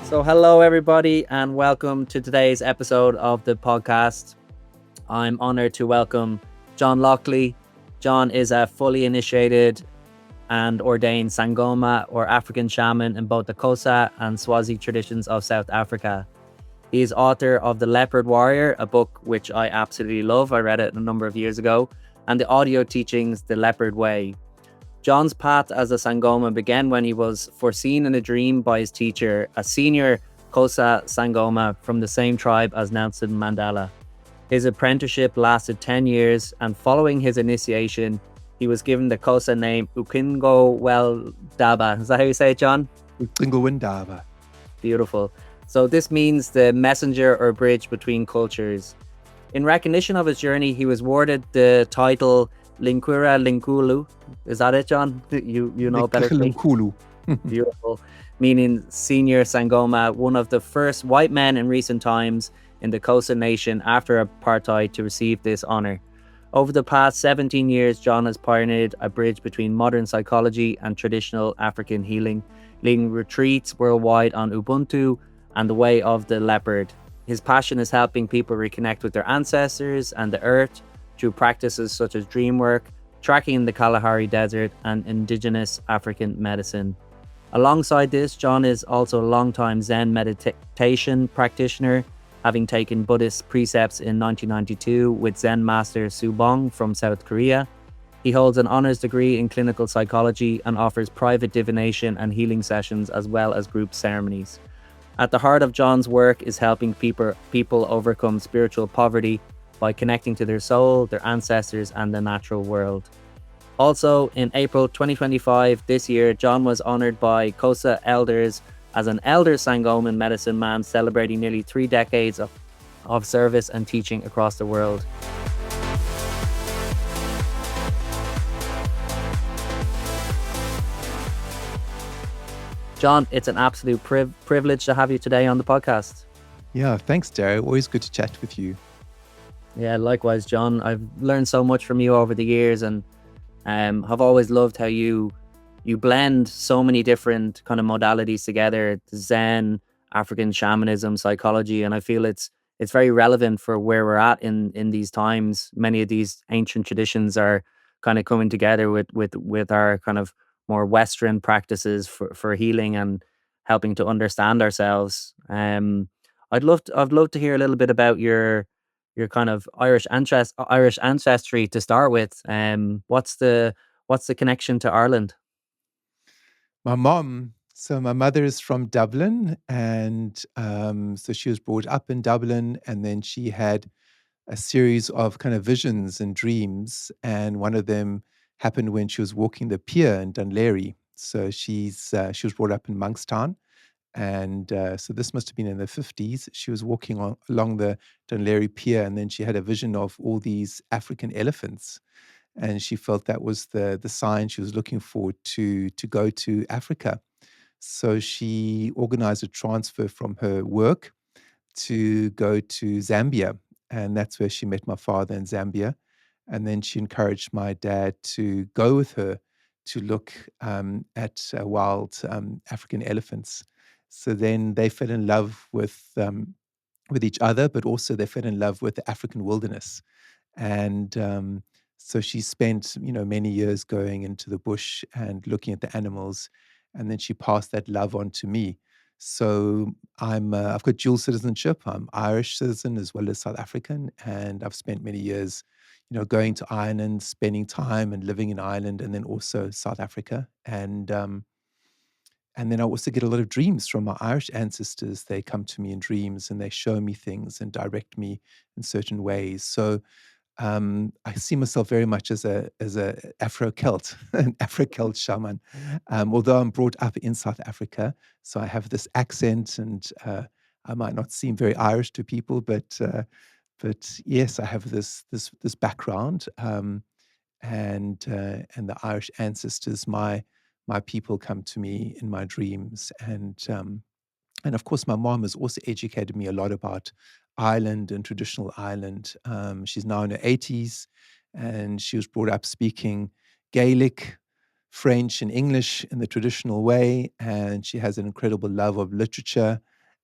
So, hello everybody, and welcome to today's episode of the podcast. I'm honored to welcome John Lockley. John is a fully initiated and ordained Sangoma or African shaman in both the Xhosa and Swazi traditions of South Africa. He is author of The Leopard Warrior, a book which I absolutely love. I read it a number of years ago, and the audio teachings, The Leopard Way. John's path as a Sangoma began when he was foreseen in a dream by his teacher, a senior Xhosa Sangoma from the same tribe as Nelson Mandela. His apprenticeship lasted 10 years, and following his initiation, he was given the Xhosa name Ucingolweendaba. Is that how you say it, John? Ucingolweendaba. Beautiful. So this means the messenger or bridge between cultures. In recognition of his journey, he was awarded the title Ligqira Linkulu. Is that it, John? You know better than me. Linkulu. Beautiful. Meaning senior Sangoma, one of the first white men in recent times in the Xhosa nation after Apartheid to receive this honour. Over the past 17 years, John has pioneered a bridge between modern psychology and traditional African healing, leading retreats worldwide on Ubuntu and the way of the leopard. His passion is helping people reconnect with their ancestors and the earth through practices such as dream work, tracking in the Kalahari Desert, and indigenous African medicine. Alongside this, John is also a long-time Zen meditation practitioner, having taken Buddhist precepts in 1992 with Zen master Subong from South Korea. He holds an honours degree in clinical psychology and offers private divination and healing sessions as well as group ceremonies. At the heart of John's work is helping people overcome spiritual poverty by connecting to their soul, their ancestors, and the natural world. Also, in April 2025 this year, John was honoured by Xhosa elders as an elder Sangoma medicine man, celebrating nearly 3 decades of service and teaching across the world. John, it's an absolute privilege to have you today on the podcast. Yeah, thanks, Darrow. Always good to chat with you. Yeah, likewise, John. I've learned so much from you over the years, and have always loved how you blend so many different kind of modalities together: Zen, African shamanism, psychology, and I feel it's very relevant for where we're at in these times. Many of these ancient traditions are kind of coming together with our kind of more Western practices for healing and helping to understand ourselves. I'd love to hear a little bit about your kind of Irish ancestry to start with. What's the connection to Ireland? My mother is from Dublin, and so she was brought up in Dublin, and then she had a series of kind of visions and dreams, and one of them happened when she was walking the pier in Dunleary. So she was brought up in Monkstown, and so this must have been in the 50s. She was walking along the Dunleary Pier, and then she had a vision of all these African elephants. And she felt that was the sign she was looking for to go to Africa. So she organized a transfer from her work to go to Zambia. And that's where she met my father in Zambia. And then she encouraged my dad to go with her to look at wild African elephants. So then they fell in love with each other, but also they fell in love with the African wilderness. And so she spent, many years going into the bush and looking at the animals, and then she passed that love on to me. So I've got dual citizenship. I'm Irish citizen as well as South African, and I've spent many years, going to Ireland, spending time and living in Ireland, and then also South Africa. And then I also get a lot of dreams from my Irish ancestors. They come to me in dreams and they show me things and direct me in certain ways. So I see myself very much as a Afro-Celt, an Afro-Celt shaman. Although I'm brought up in South Africa, so I have this accent, and I might not seem very Irish to people, but yes, I have this background, and the Irish ancestors, my people come to me in my dreams, and of course, my mom has also educated me a lot about Ireland and traditional Ireland. She's now in her 80s, and she was brought up speaking Gaelic, French, and English in the traditional way. And she has an incredible love of literature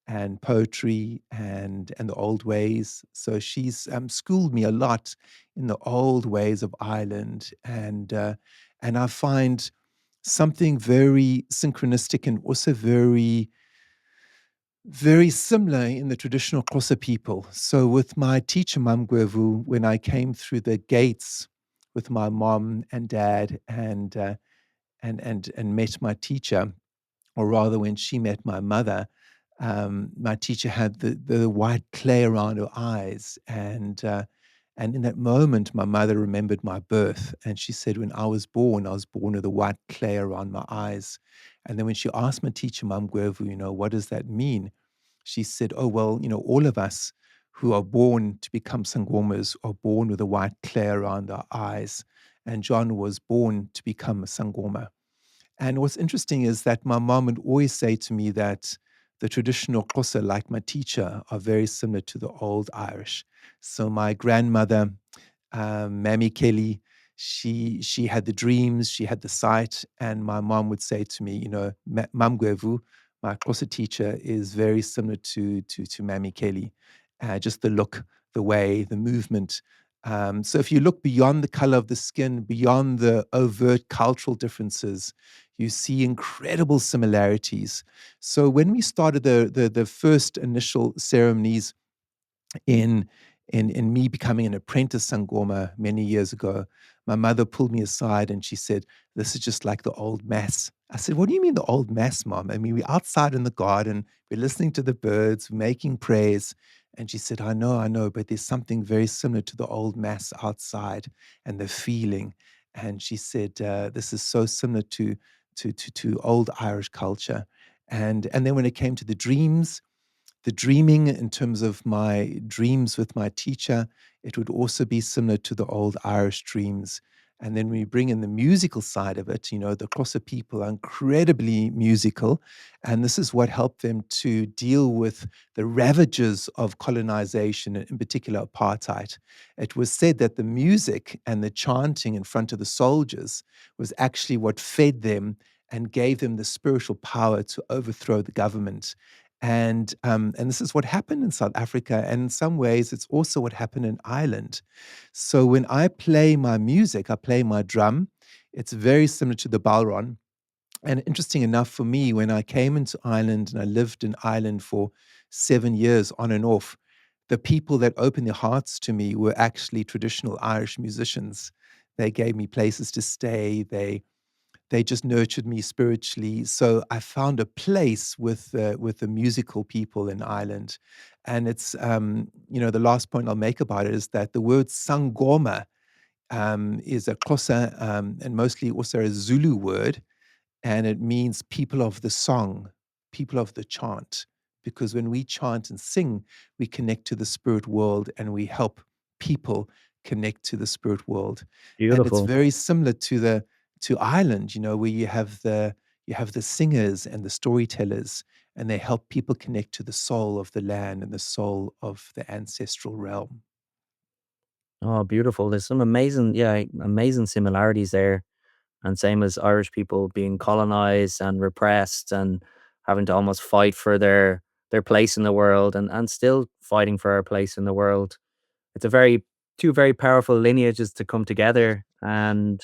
and poetry and the old ways. So she's schooled me a lot in the old ways of Ireland, and I find something very synchronistic and also very similar in the traditional Xhosa people. So with my teacher MaMngwevu, when I came through the gates with my mom and dad and met my teacher, or rather when she met my mother, my teacher had the white clay around her eyes, and in that moment, my mother remembered my birth, and she said, "When I was born with a white clay around my eyes." And then when she asked my teacher, MaMngwevu, what does that mean? She said, "Oh, well, all of us who are born to become Sangomas are born with a white clay around our eyes. And John was born to become a Sangoma." And what's interesting is that my mom would always say to me that the traditional Xhosa, like my teacher, are very similar to the old Irish. So my grandmother, Mammy Kelly, she had the dreams, she had the sight, and my mom would say to me, "MaMngwevu, my Xhosa teacher, is very similar to Mammy Kelly, just the look, the way, the movement." So if you look beyond the color of the skin, beyond the overt cultural differences, you see incredible similarities. So when we started the first initial ceremonies in in me becoming an apprentice Sangoma many years ago, my mother pulled me aside and she said, "This is just like the old mass." I said, "What do you mean the old mass, Mom? I mean, we're outside in the garden, we're listening to the birds, we're making prayers." And she said, I know, but there's something very similar to the old mass outside and the feeling." And she said, "This is so similar to old Irish culture." And then when it came to the dreaming in terms of my dreams with my teacher, it would also be similar to the old Irish dreams. And then we bring in the musical side of it. The Xhosa people are incredibly musical, and this is what helped them to deal with the ravages of colonization, in particular apartheid. It was said that the music and the chanting in front of the soldiers was actually what fed them and gave them the spiritual power to overthrow the government. And this is what happened in South Africa, and in some ways, it's also what happened in Ireland. So when I play my music, I play my drum. It's very similar to the ballron. And interesting enough for me, when I came into Ireland and I lived in Ireland for 7 years on and off, the people that opened their hearts to me were actually traditional Irish musicians. They gave me places to stay. They just nurtured me spiritually. So I found a place with the musical people in Ireland, and it's the last point I'll make about it is that the word Sangoma is a Xhosa and mostly also a Zulu word, and it means people of the song, people of the chant. Because when we chant and sing, we connect to the spirit world and we help people connect to the spirit world. And it's Beautiful. very similar to Ireland, where you have the singers and the storytellers, and they help people connect to the soul of the land and the soul of the ancestral realm. Oh, beautiful. There's some amazing, yeah, amazing similarities there. And same as Irish people being colonized and repressed and having to almost fight for their place in the world, and still fighting for our place in the world. It's a very two very powerful lineages to come together. And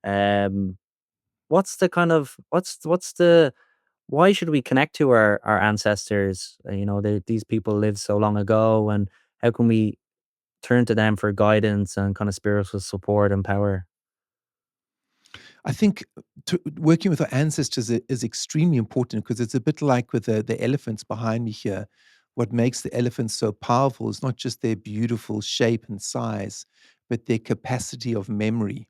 um what's the kind of what's the why should we connect to our ancestors? These people lived so long ago, and how can we turn to them for guidance and kind of spiritual support and power? I think working with our ancestors is extremely important because it's a bit like with the elephants behind me here. What makes the elephants so powerful is not just their beautiful shape and size, but their capacity of memory.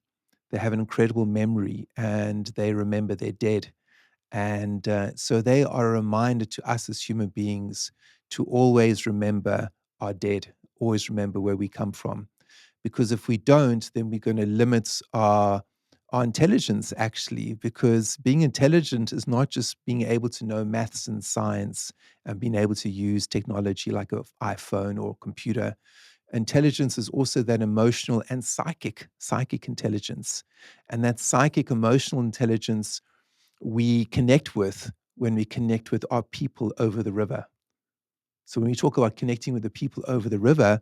They have an incredible memory and they remember their dead. And so they are a reminder to us as human beings to always remember our dead, always remember where we come from. Because if we don't, then we're going to limit our intelligence actually, because being intelligent is not just being able to know maths and science and being able to use technology like an iPhone or computer. Intelligence is also that emotional and psychic intelligence. And that psychic emotional intelligence we connect with when we connect with our people over the river. So when we talk about connecting with the people over the river,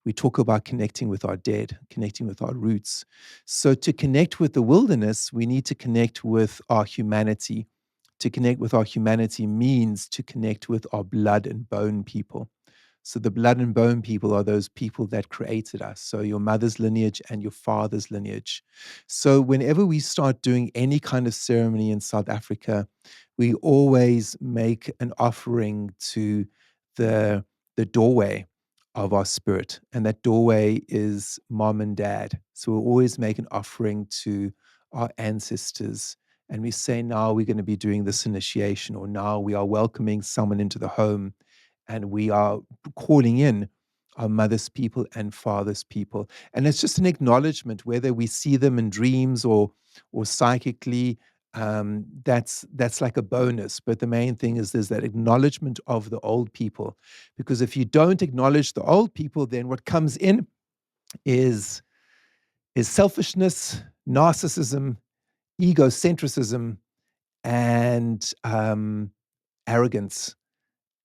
we talk about connecting with our dead, connecting with our roots. So to connect with the wilderness, we need to connect with our humanity. To connect with our humanity means to connect with our blood and bone people. So the blood and bone people are those people that created us. So your mother's lineage and your father's lineage. So whenever we start doing any kind of ceremony in South Africa, we always make an offering to the the doorway of our spirit, and that doorway is mom and dad. So we always make an offering to our ancestors, and we say, now we're going to be doing this initiation, or now we are welcoming someone into the home, and we are calling in our mother's people and father's people. And it's just an acknowledgement, whether we see them in dreams or psychically. That's like a bonus. But the main thing is there's that acknowledgement of the old people, because if you don't acknowledge the old people, then what comes in is selfishness, narcissism, egocentrism, and arrogance.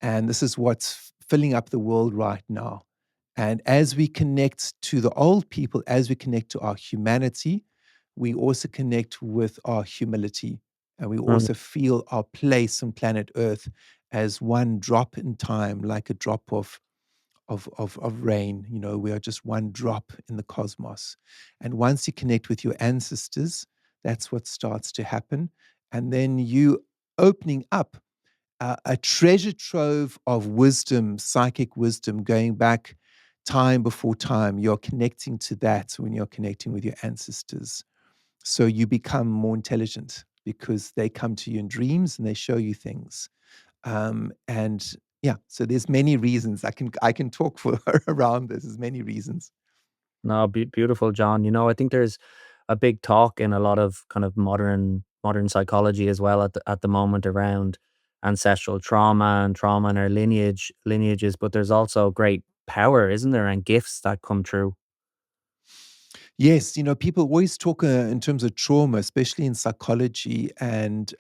And this is what's filling up the world right now. And as we connect to the old people, as we connect to our humanity, we also connect with our humility. And we Mm. also feel our place on planet Earth as one drop in time, like a drop of rain. You know, we are just one drop in the cosmos. And once you connect with your ancestors, that's what starts to happen. And then you opening up a treasure trove of wisdom, psychic wisdom, going back time before time. You're connecting to that when you're connecting with your ancestors. So you become more intelligent because they come to you in dreams and they show you things. And yeah, so there's many reasons I can talk for around this. There's many reasons. No, beautiful, John. I think there's a big talk in a lot of kind of modern psychology as well at the moment around ancestral trauma in our lineages, but there's also great power, isn't there, and gifts that come true. Yes, people always talk in terms of trauma, especially in psychology, and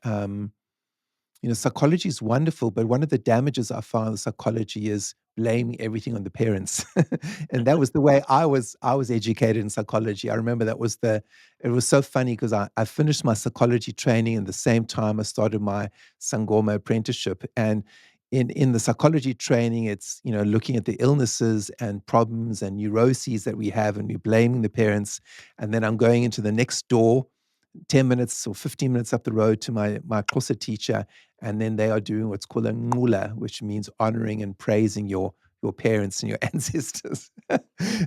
psychology is wonderful, but one of the damages I found with psychology is blaming everything on the parents. And that was the way I was educated in psychology. I remember it was so funny because I finished my psychology training at the same time I started my Sangoma apprenticeship. And in the psychology training, it's, looking at the illnesses and problems and neuroses that we have, and we're blaming the parents. And then I'm going into the next door 10 minutes or 15 minutes up the road to my Xhosa teacher, and then they are doing what's called a ngula, which means honoring and praising your parents and your ancestors.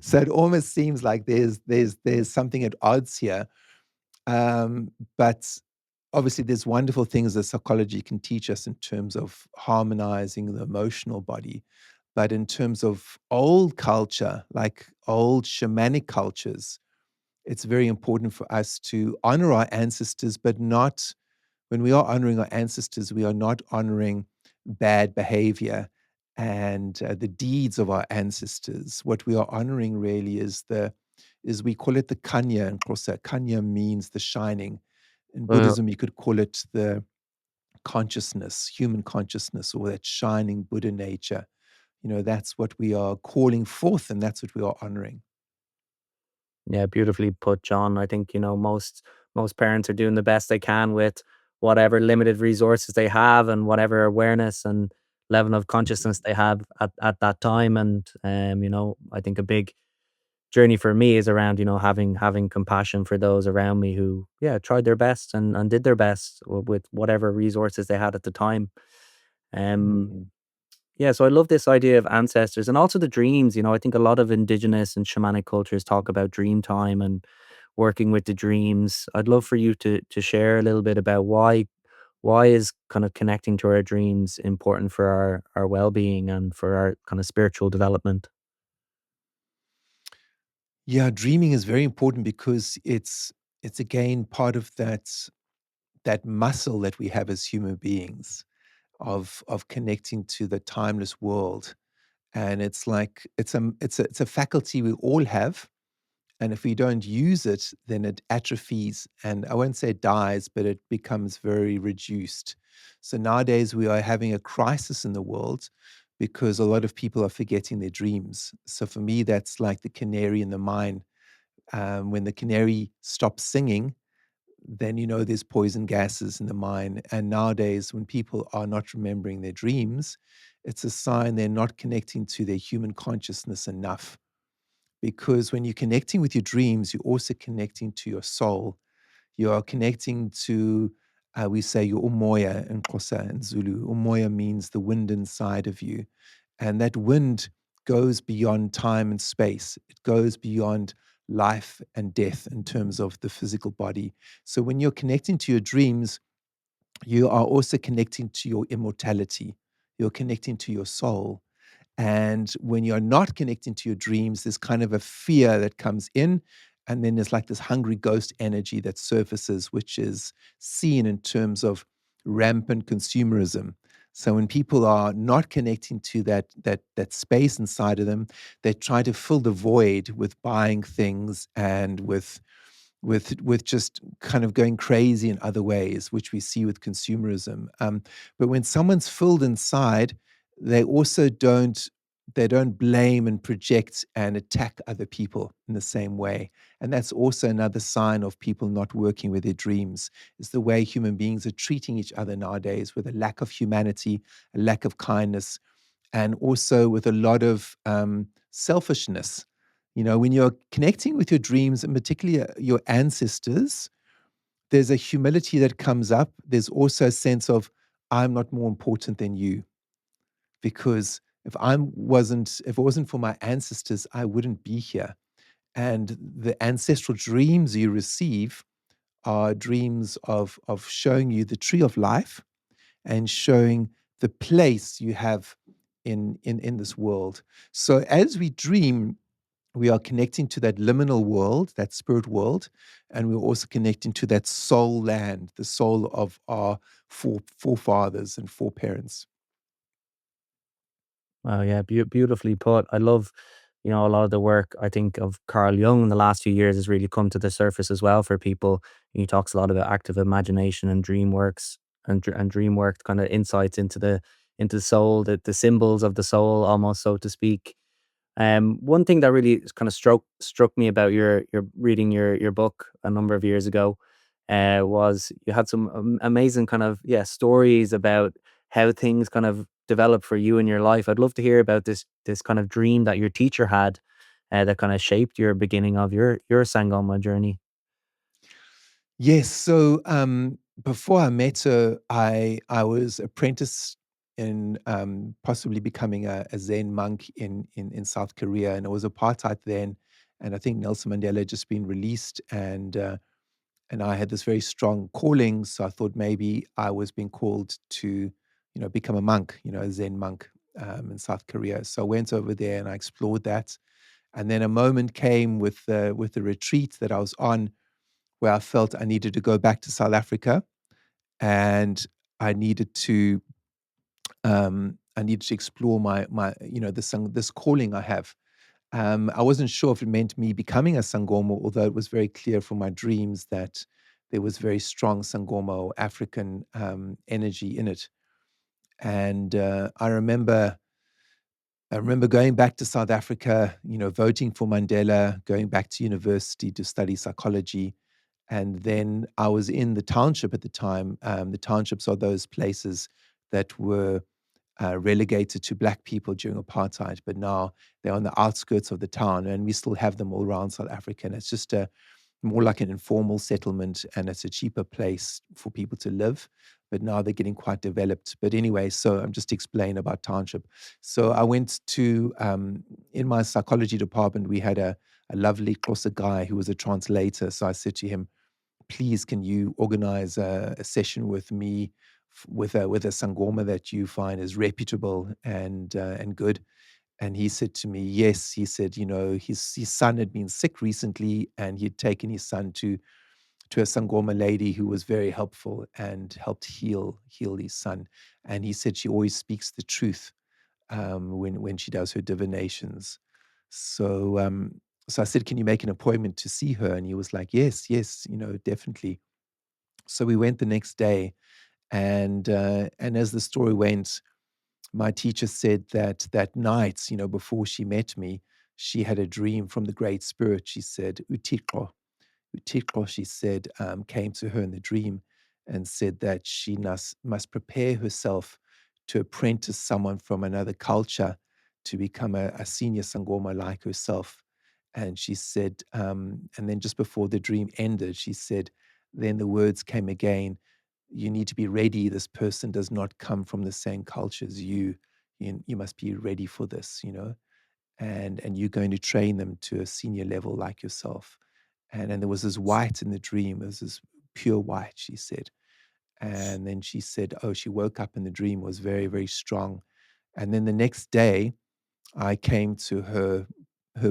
So it almost seems like there's something at odds here. But obviously there's wonderful things that psychology can teach us in terms of harmonizing the emotional body. But in terms of old culture, like old shamanic cultures, it's very important for us to honor our ancestors, but not when we are honoring our ancestors, we are not honoring bad behavior and the deeds of our ancestors. What we are honoring really is we call it the kanya in Xhosa. Kanya means the shining. In Uh, Buddhism, you could call it the consciousness, human consciousness, or that shining Buddha nature. That's what we are calling forth, and that's what we are honoring. yeah, beautifully put, John. I think most parents are doing the best they can with whatever limited resources they have and whatever awareness and level of consciousness they have at that time. And I think a big journey for me is around having compassion for those around me who, yeah, tried their best and did their best with whatever resources they had at the time. um Mm. yeah, so I love this idea of ancestors and also the dreams. I think a lot of indigenous and shamanic cultures talk about dream time and working with the dreams. I'd love for you to share a little bit about why is kind of connecting to our dreams important for our well-being and for our kind of spiritual development. Yeah, dreaming is very important because it's again part of that muscle that we have as human beings of connecting to the timeless world. And it's like it's a faculty we all have. And if we don't use it, then it atrophies. And I won't say it dies, but it becomes very reduced. So nowadays we are having a crisis in the world because a lot of people are forgetting their dreams. So for me, that's like the canary in the mine. When the canary stops singing, then you know there's poison gases in the mine. And nowadays, when people are not remembering their dreams, it's a sign they're not connecting to their human consciousness enough. Because when you're connecting with your dreams, you're also connecting to your soul. You are connecting to, we say, your umoya in Xhosa and Zulu. Umoya means the wind inside of you. And that wind goes beyond time and space. It goes beyond life and death in terms of the physical body. So when you're connecting to your dreams, you are also connecting to your immortality. You're connecting to your soul. And when you're not connecting to your dreams, there's kind of a fear that comes in. And then there's like this hungry ghost energy that surfaces, which is seen in terms of rampant consumerism. So when people are not connecting to that space inside of them, they try to fill the void with buying things and with just kind of going crazy in other ways, which we see with consumerism. But when someone's filled inside, they also don't blame and project and attack other people in the same way. And that's also another sign of people not working with their dreams, is the way human beings are treating each other nowadays, with a lack of humanity, a lack of kindness, and also with a lot of selfishness. You know, when you're connecting with your dreams, and particularly your ancestors, there's a humility that comes up. There's also a sense of, I'm not more important than you. Because if it wasn't for my ancestors, I wouldn't be here. And the ancestral dreams you receive are dreams of showing you the tree of life and showing the place you have in this world. So as we dream, we are connecting to that liminal world, that spirit world, and we're also connecting to that soul land, the soul of our forefathers and foreparents. Wow, yeah, beautifully put. I love, a lot of the work I think of Carl Jung in the last few years has really come to the surface as well for people. He talks a lot about active imagination and dream works and dream work kind of insights into the soul, the symbols of the soul, almost so to speak. One thing that really kind of struck me about your reading your book a number of years ago, was you had some amazing kind of stories about how things kind of developed for you in your life. I'd love to hear about this kind of dream that your teacher had, that kind of shaped your beginning of your Sangoma journey. Yes. So before I met her, I was apprentice in possibly becoming a Zen monk in South Korea, and it was apartheid then, and I think Nelson Mandela had just been released, and I had this very strong calling, so I thought maybe I was being called to become a monk, a Zen monk in South Korea. So I went over there and I explored that, and then a moment came with the retreat that I was on where I felt I needed to go back to South Africa, and I needed to explore this calling I have. I wasn't sure if it meant me becoming a Sangoma, although it was very clear from my dreams that there was very strong Sangoma or African energy in it. And I remember going back to South Africa, voting for Mandela, going back to university to study psychology. And then I was in the township at the time. The townships are those places that were relegated to black people during apartheid, but now they're on the outskirts of the town, and we still have them all around South Africa. And it's just more like an informal settlement, and it's a cheaper place for people to live. But now they're getting quite developed. But anyway, so I'm just explaining about township. So I went to in my psychology department, we had a lovely Xhosa guy who was a translator. So I said to him, please, can you organize a session with me with a Sangoma that you find is reputable and good? And he said to me, yes. He said, his son had been sick recently, and he'd taken his son to a Sangoma lady who was very helpful and helped heal his son. And he said she always speaks the truth when she does her divinations. So so I said, can you make an appointment to see her? And he was like, yes, yes, definitely. So we went the next day, and as the story went, my teacher said that that night, before she met me, she had a dream from the Great Spirit. She said, Utikro, she said, came to her in the dream and said that she must prepare herself to apprentice someone from another culture to become a senior Sangoma like herself. And she said, and then just before the dream ended, she said, then the words came again, you need to be ready. This person does not come from the same culture as you. You must be ready for this. And you're going to train them to a senior level like yourself. And there was this white in the dream. It was this pure white, she said. And then she said, oh, she woke up in the dream, was very, very strong. And then the next day, I came to her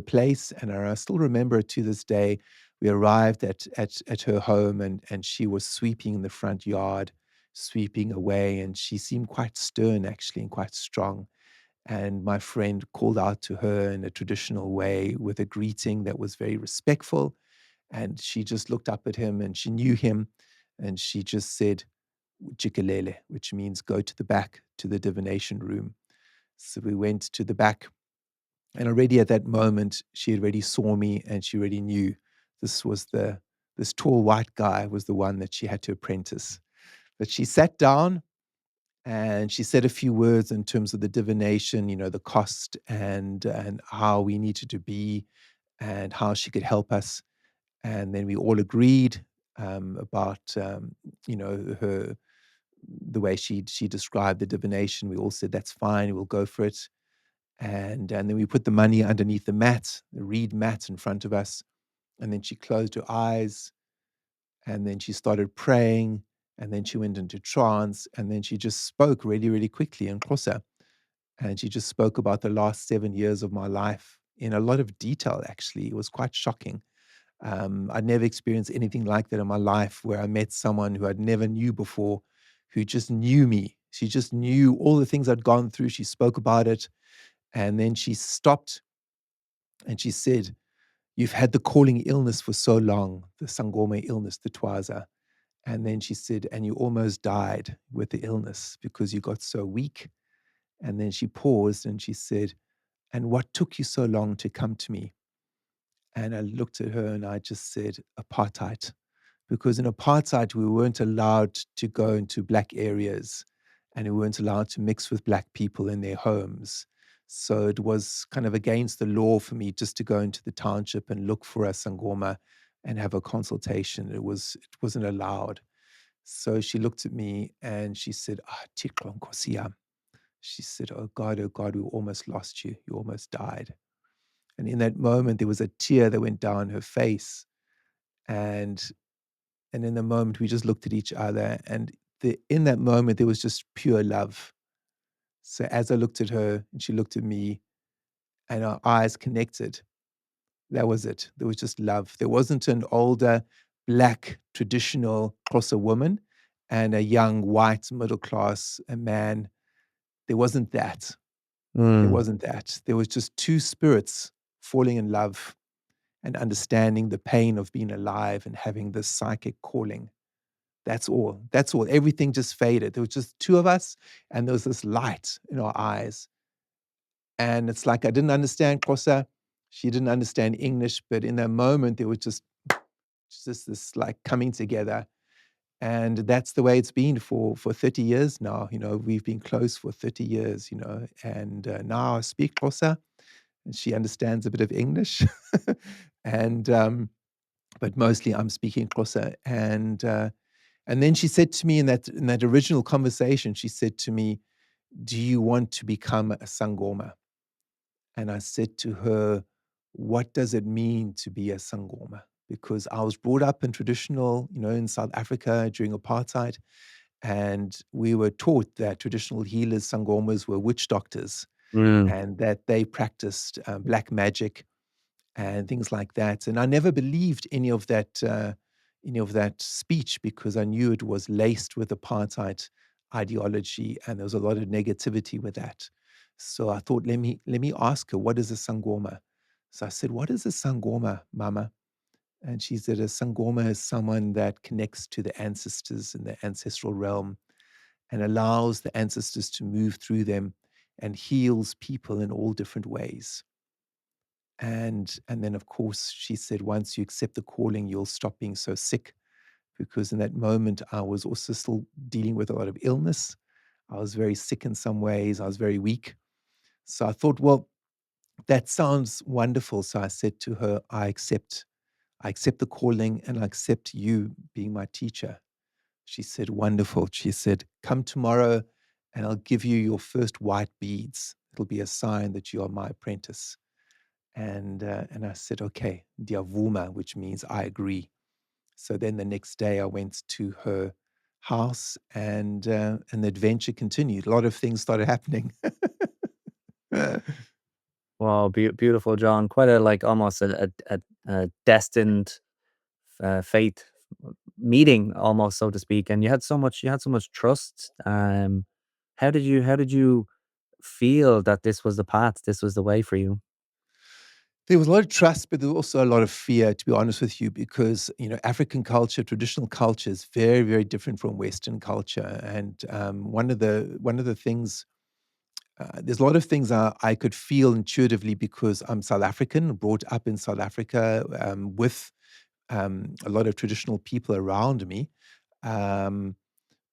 place, and I still remember it to this day. We arrived at her home, and she was sweeping in the front yard, sweeping away, and she seemed quite stern, actually, and quite strong. And my friend called out to her in a traditional way with a greeting that was very respectful. And she just looked up at him and she knew him. And she just said, Jikelele, which means go to the back to the divination room. So we went to the back. And already at that moment, she already saw me and she already knew this tall white guy was the one that she had to apprentice. But she sat down and she said a few words in terms of the divination, the cost and how we needed to be and how she could help us. And then we all agreed about her the way she described the divination. We all said that's fine, we'll go for it. And then we put the money underneath the mat, the reed mat in front of us. And then she closed her eyes and then she started praying, and then she went into trance, and then she just spoke really, really quickly in Xhosa. And she just spoke about the last 7 years of my life in a lot of detail, actually. It was quite shocking. I'd never experienced anything like that in my life where I met someone who I'd never knew before, who just knew me. She just knew all the things I'd gone through. She spoke about it. And then she stopped and she said, you've had the calling illness for so long, the Sangoma illness, the Twaza. And then she said, and you almost died with the illness because you got so weak. And then she paused and she said, and what took you so long to come to me? And I looked at her and I just said, apartheid. Because in apartheid, we weren't allowed to go into black areas and we weren't allowed to mix with black people in their homes. So it was kind of against the law for me just to go into the township and look for a Sangoma and have a consultation. It wasn't allowed. So she looked at me and she said, Thixo Nkosi yam. She said, oh God, we almost lost you. You almost died. And in that moment, there was a tear that went down her face. And in the moment, we just looked at each other. And in that moment, there was just pure love. So as I looked at her and she looked at me and our eyes connected, that was it. There was just love. There wasn't an older, black, traditional Xhosa woman and a young, white, middle class a man. There wasn't that. There Mm. wasn't that. There was just two spirits falling in love and understanding the pain of being alive and having this psychic calling. That's all. That's all. Everything just faded. There was just two of us, and there was this light in our eyes. And it's like I didn't understand Xhosa. She didn't understand English, but in that moment, there was just this like coming together. And that's the way it's been for 30 years now. We've been close for 30 years, and now I speak Xhosa and she understands a bit of English. and but mostly I'm speaking Xhosa. And then she said to me in that original conversation, she said to me, "Do you want to become a Sangoma?" And I said to her, "What does it mean to be a Sangoma?" Because I was brought up in traditional, in South Africa during apartheid, and we were taught that traditional healers, Sangomas, were witch doctors Mm. and that they practiced black magic and things like that. And I never believed any of that speech because I knew it was laced with apartheid ideology, and there was a lot of negativity with that. So I thought, let me ask her, what is a sangoma? So I said, what is a sangoma, Mama? And she said, a sangoma is someone that connects to the ancestors in the ancestral realm and allows the ancestors to move through them. and heals people in all different ways. And then of course she said, once you accept the calling, you'll stop being so sick, because in that moment I was also still dealing with a lot of illness. I was very sick in some ways. I was very weak. So I thought, well, that sounds wonderful. So I said to her, I accept the calling and I accept you being my teacher. She said, wonderful. She said, come tomorrow and I'll give you your first white beads. It'll be a sign that you are my apprentice. And I said, okay, Diavuma, which means I agree. So then the next day I went to her house, and the adventure continued. A lot of things started happening. Wow, beautiful, John. Quite a like almost a destined fate meeting, almost so to speak. And you had so much trust. How did you feel that this was the path, this was the way for you? There was a lot of trust, but there was also a lot of fear, to be honest with you, because African culture, traditional culture, is very, very different from Western culture. And one of the things, there's a lot of things I could feel intuitively because I'm South African, brought up in South Africa, with a lot of traditional people around me. Um,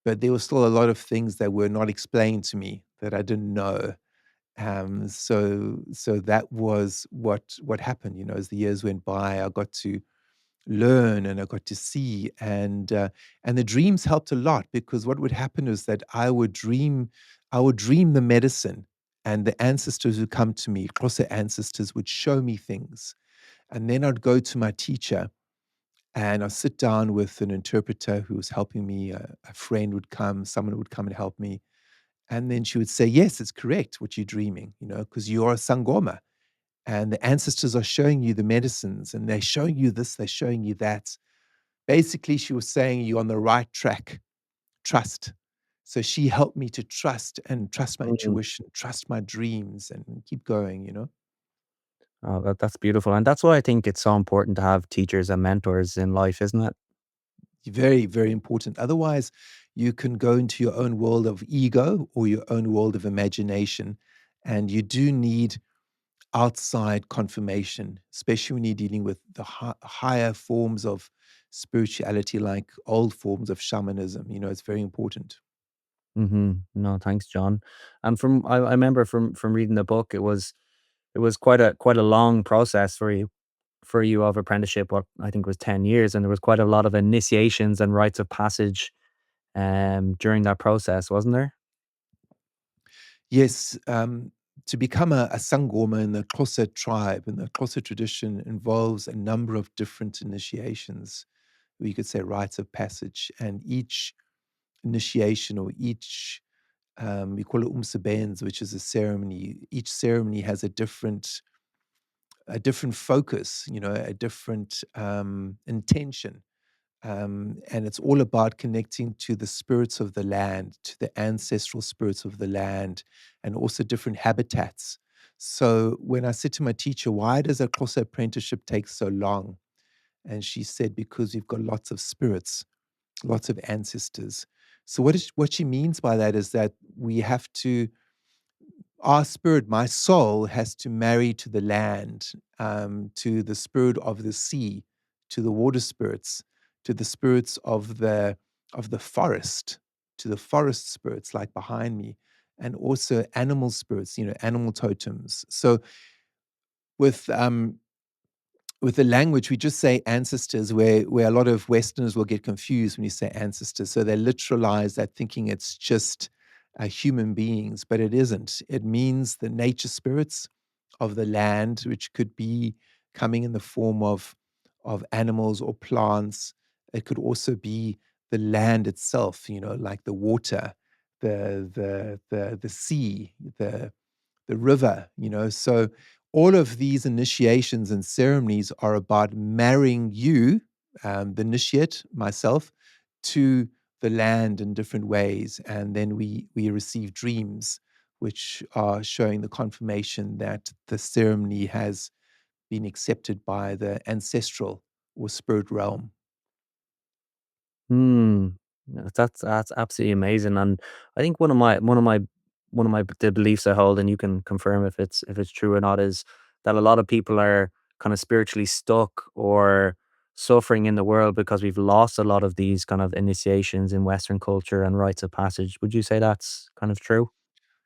but there was still a lot of things that were not explained to me that I didn't know. So that was what happened. As the years went by, I got to learn and I got to see, and the dreams helped a lot, because what would happen is that I would dream the medicine, and the ancestors who come to me, Xhosa ancestors, would show me things, and then I'd go to my teacher and I'd sit down with an interpreter who was helping me. A friend would come, someone would come and help me, and then she would say, "Yes, it's correct what you're dreaming, because you are a Sangoma, and the ancestors are showing you the medicines, and they're showing you this, they're showing you that." Basically, she was saying, "You're on the right track. Trust." So she helped me to trust, and trust my Mm. intuition, trust my dreams, and keep going. Oh, that's beautiful. And that's why I think it's so important to have teachers and mentors in life, isn't it? Very, very important. Otherwise, you can go into your own world of ego or your own world of imagination. And you do need outside confirmation, especially when you're dealing with the higher forms of spirituality, like old forms of shamanism. It's very important. No, thanks, John. And I remember from reading the book, it was quite a long process for you of apprenticeship. What I think was 10 years, and there was quite a lot of initiations and rites of passage during that process, wasn't there? Yes, to become a Sangoma in the Xhosa tribe, in the Xhosa tradition, involves a number of different initiations, or you could say rites of passage. And each initiation, or each, we call it umsebenzi, which is a ceremony. Each ceremony has a different focus, a different intention. And it's all about connecting to the spirits of the land, to the ancestral spirits of the land, and also different habitats. So when I said to my teacher, "Why does a Xhosa apprenticeship take so long?" And she said, "Because you've got lots of spirits, lots of ancestors." So what she means by that is that we have to, our spirit, my soul, has to marry to the land, to the spirit of the sea, to the water spirits, to the spirits of the forest, to the forest spirits like behind me, and also animal spirits, animal totems. So with um, with the language, we just say ancestors, where a lot of Westerners will get confused when you say ancestors. So they literalize that, thinking it's just human beings, but it isn't. It means the nature spirits of the land, which could be coming in the form of animals or plants. It could also be the land itself, like the water, the sea, the river. So all of these initiations and ceremonies are about marrying you, the initiate, myself, to the land in different ways. And then we receive dreams, which are showing the confirmation that the ceremony has been accepted by the ancestral or spirit realm. Hmm. Yeah, that's absolutely amazing. And I think one of my one of the beliefs I hold, and you can confirm if it's true or not, is that a lot of people are kind of spiritually stuck or suffering in the world because we've lost a lot of these kind of initiations in Western culture and rites of passage. Would you say that's kind of true?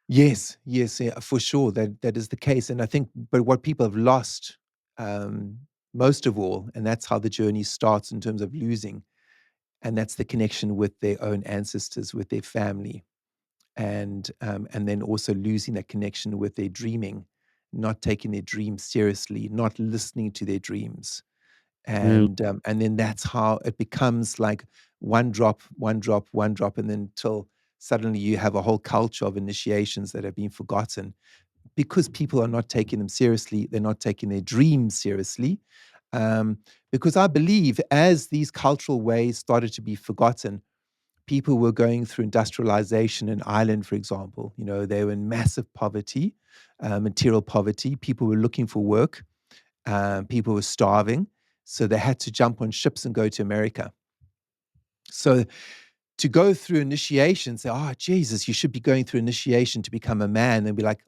Yes, yes, yeah, for sure. That is the case, and I think, but what people have lost, um, most of all, and that's how the journey starts in terms of losing, and that's the connection with their own ancestors, with their family, and then also losing that connection with their dreaming, not taking their dreams seriously, not listening to their dreams, Mm, and then that's how it becomes like one drop, one drop, one drop, and then until suddenly you have a whole culture of initiations that have been forgotten because people are not taking them seriously. They're not taking their dreams seriously. Um, because I believe as these cultural ways started to be forgotten, people were going through industrialization in Ireland, for example. You know, they were in massive poverty, material poverty. People were looking for work. People were starving. So they had to jump on ships and go to America. So to go through initiation, say, oh, Jesus, you should be going through initiation to become a man. And be like,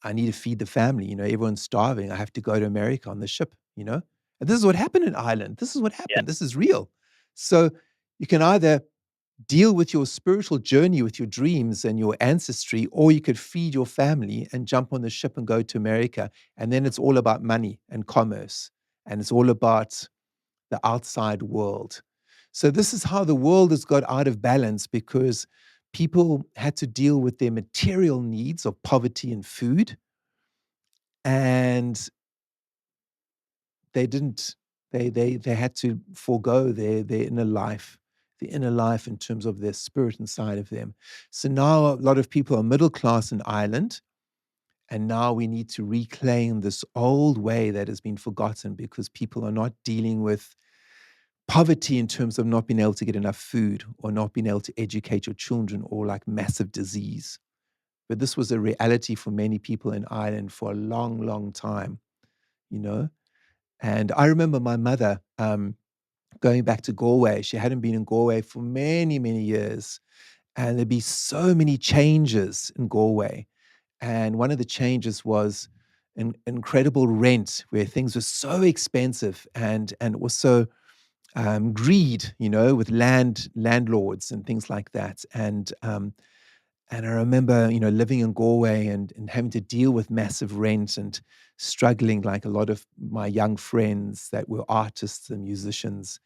I need to feed the family. You know, everyone's starving. I have to go to America on the ship, you know? And this is what happened in Ireland. This is what yeah. happened. This is real. So you can either deal with your spiritual journey with your dreams and your ancestry, or you could feed your family and jump on the ship and go to America. And then it's all about money and commerce. And it's all about the outside world. So this is how the world has got out of balance because people had to deal with their material needs of poverty and food, and they didn't they had to forego their inner life, the inner life in terms of their spirit inside of them. So now a lot of people are middle class in Ireland, and now we need to reclaim this old way that has been forgotten because people are not dealing with poverty in terms of not being able to get enough food or not being able to educate your children or like massive disease. But this was a reality for many people in Ireland for a long, long time, you know. And I remember my mother going back to Galway. She hadn't been in Galway for many, many years. And there'd be so many changes in Galway. And one of the changes was an incredible rent where things were so expensive and also greed, you know, with landlords and things like that. And I remember, you know, living in Galway and having to deal with massive rent and struggling like a lot of my young friends that were artists and musicians.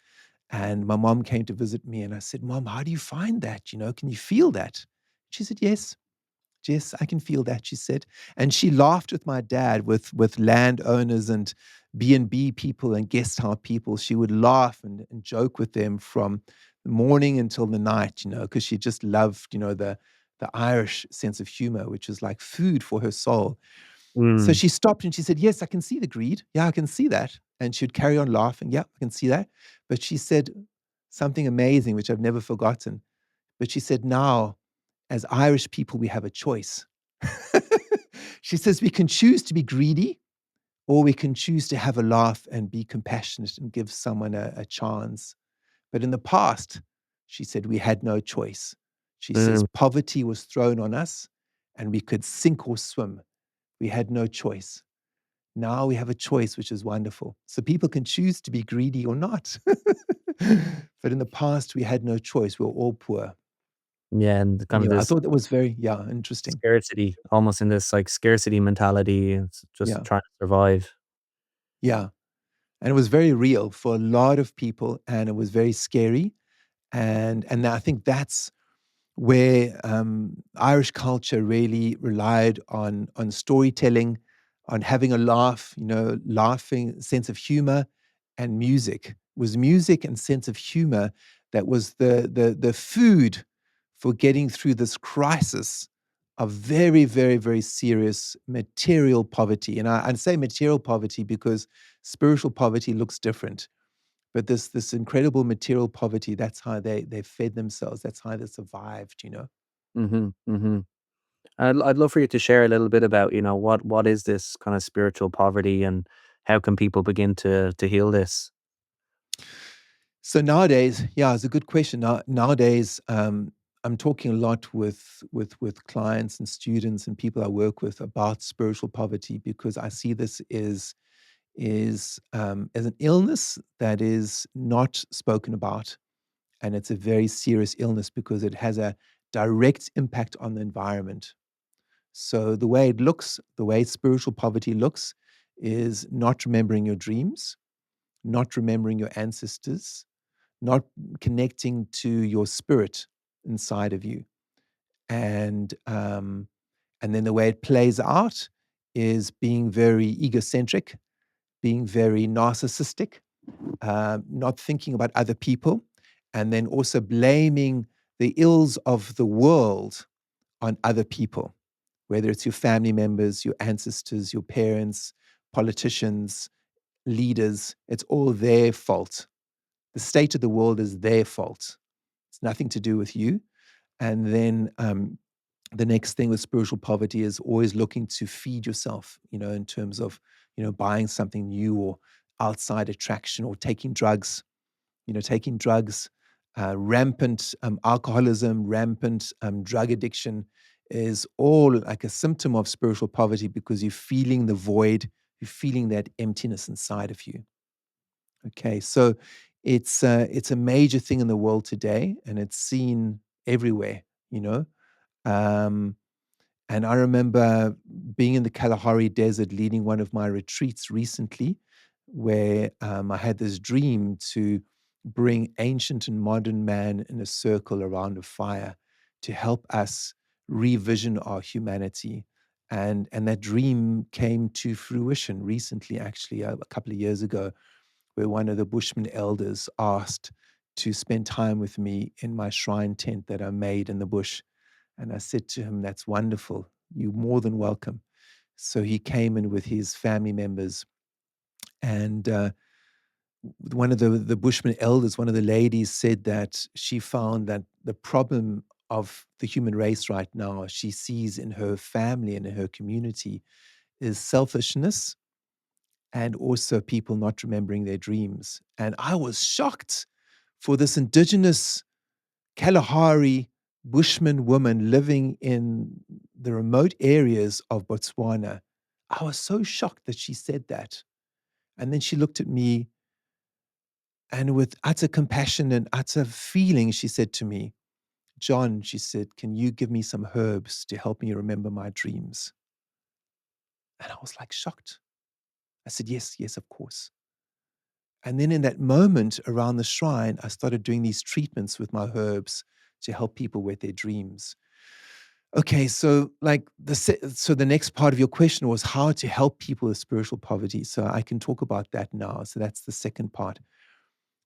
And my mom came to visit me and I said, Mom, how do you find that? You know, can you feel that? She said, Yes, Jess, I can feel that, she said. And she laughed with my dad, with landowners and B&B people and guest house people. She would laugh and joke with them from the morning until the night, you know, because she just loved, you know, the Irish sense of humor, which is like food for her soul. So Mm, she stopped and she said, Yes, I can see the greed. Yeah, I can see that. And she'd carry on laughing. Yeah, I can see that. But she said something amazing, which I've never forgotten. But she said, Now, as Irish people, we have a choice. She says, We can choose to be greedy, or we can choose to have a laugh and be compassionate and give someone a chance. But in the past, she said, we had no choice. She says, mm. poverty was thrown on us and we could sink or swim. We had no choice. Now we have a choice, which is wonderful. So people can choose to be greedy or not. But in the past, we had no choice. We were all poor. Yeah, and kind of Anyway, I this thought that was very, yeah, interesting. scarcity, almost in this like scarcity mentality, it's just Yeah, trying to survive. yeah. And it was very real for a lot of people, and it was very scary. And I think that's where Irish culture really relied on storytelling, on having a laugh, you know, laughing, sense of humor, and music. It was music and sense of humor that was the food for getting through this crisis of very, very, very serious material poverty. And I say material poverty because spiritual poverty looks different. But this incredible material poverty, that's how they fed themselves. That's how they survived, you know? Mhm, mhm. I'd love for you to share a little bit about, you know, what is this kind of spiritual poverty and how can people begin to heal this? So nowadays, yeah, it's a good question. Nowadays, I'm talking a lot with clients and students and people I work with about spiritual poverty because I see this as an illness that is not spoken about, and it's a very serious illness because it has a direct impact on the environment. So the way it looks, the way spiritual poverty looks, is not remembering your dreams, not remembering your ancestors, not connecting to your spirit inside of you. And then the way it plays out is being very egocentric, being very narcissistic, not thinking about other people, and then also blaming the ills of the world on other people, whether it's your family members, your ancestors, your parents, politicians, leaders. It's all their fault. The state of the world is their fault. It's nothing to do with you. And then the next thing with spiritual poverty is always looking to feed yourself, in terms of, buying something new or outside attraction or taking drugs, taking drugs, rampant alcoholism, rampant drug addiction is all like a symptom of spiritual poverty because you're feeling the void, you're feeling that emptiness inside of you. Okay, so it's a major thing in the world today, and it's seen everywhere. You know, um, and I remember being in the Kalahari Desert, leading one of my retreats recently, where I had this dream to bring ancient and modern man in a circle around a fire to help us revision our humanity. And that dream came to fruition recently, actually, a couple of years ago, where one of the Bushman elders asked to spend time with me in my shrine tent that I made in the bush. And I said to him, "That's wonderful. You're more than welcome." So he came in with his family members. And one of the Bushman elders, one of the ladies, said that she found that the problem of the human race right now, she sees in her family and in her community, is selfishness and also people not remembering their dreams. And I was shocked for this indigenous Kalahari Bushman woman living in the remote areas of Botswana. I was so shocked that she said that. And then she looked at me and with utter compassion and utter feeling, she said to me, "John," she said, "can you give me some herbs to help me remember my dreams?" And I was like shocked. I said, "Yes, yes, of course." And then in that moment around the shrine, I started doing these treatments with my herbs to help people with their dreams. Okay, so so the next part of your question was how to help people with spiritual poverty. So I can talk about that now. So that's the second part.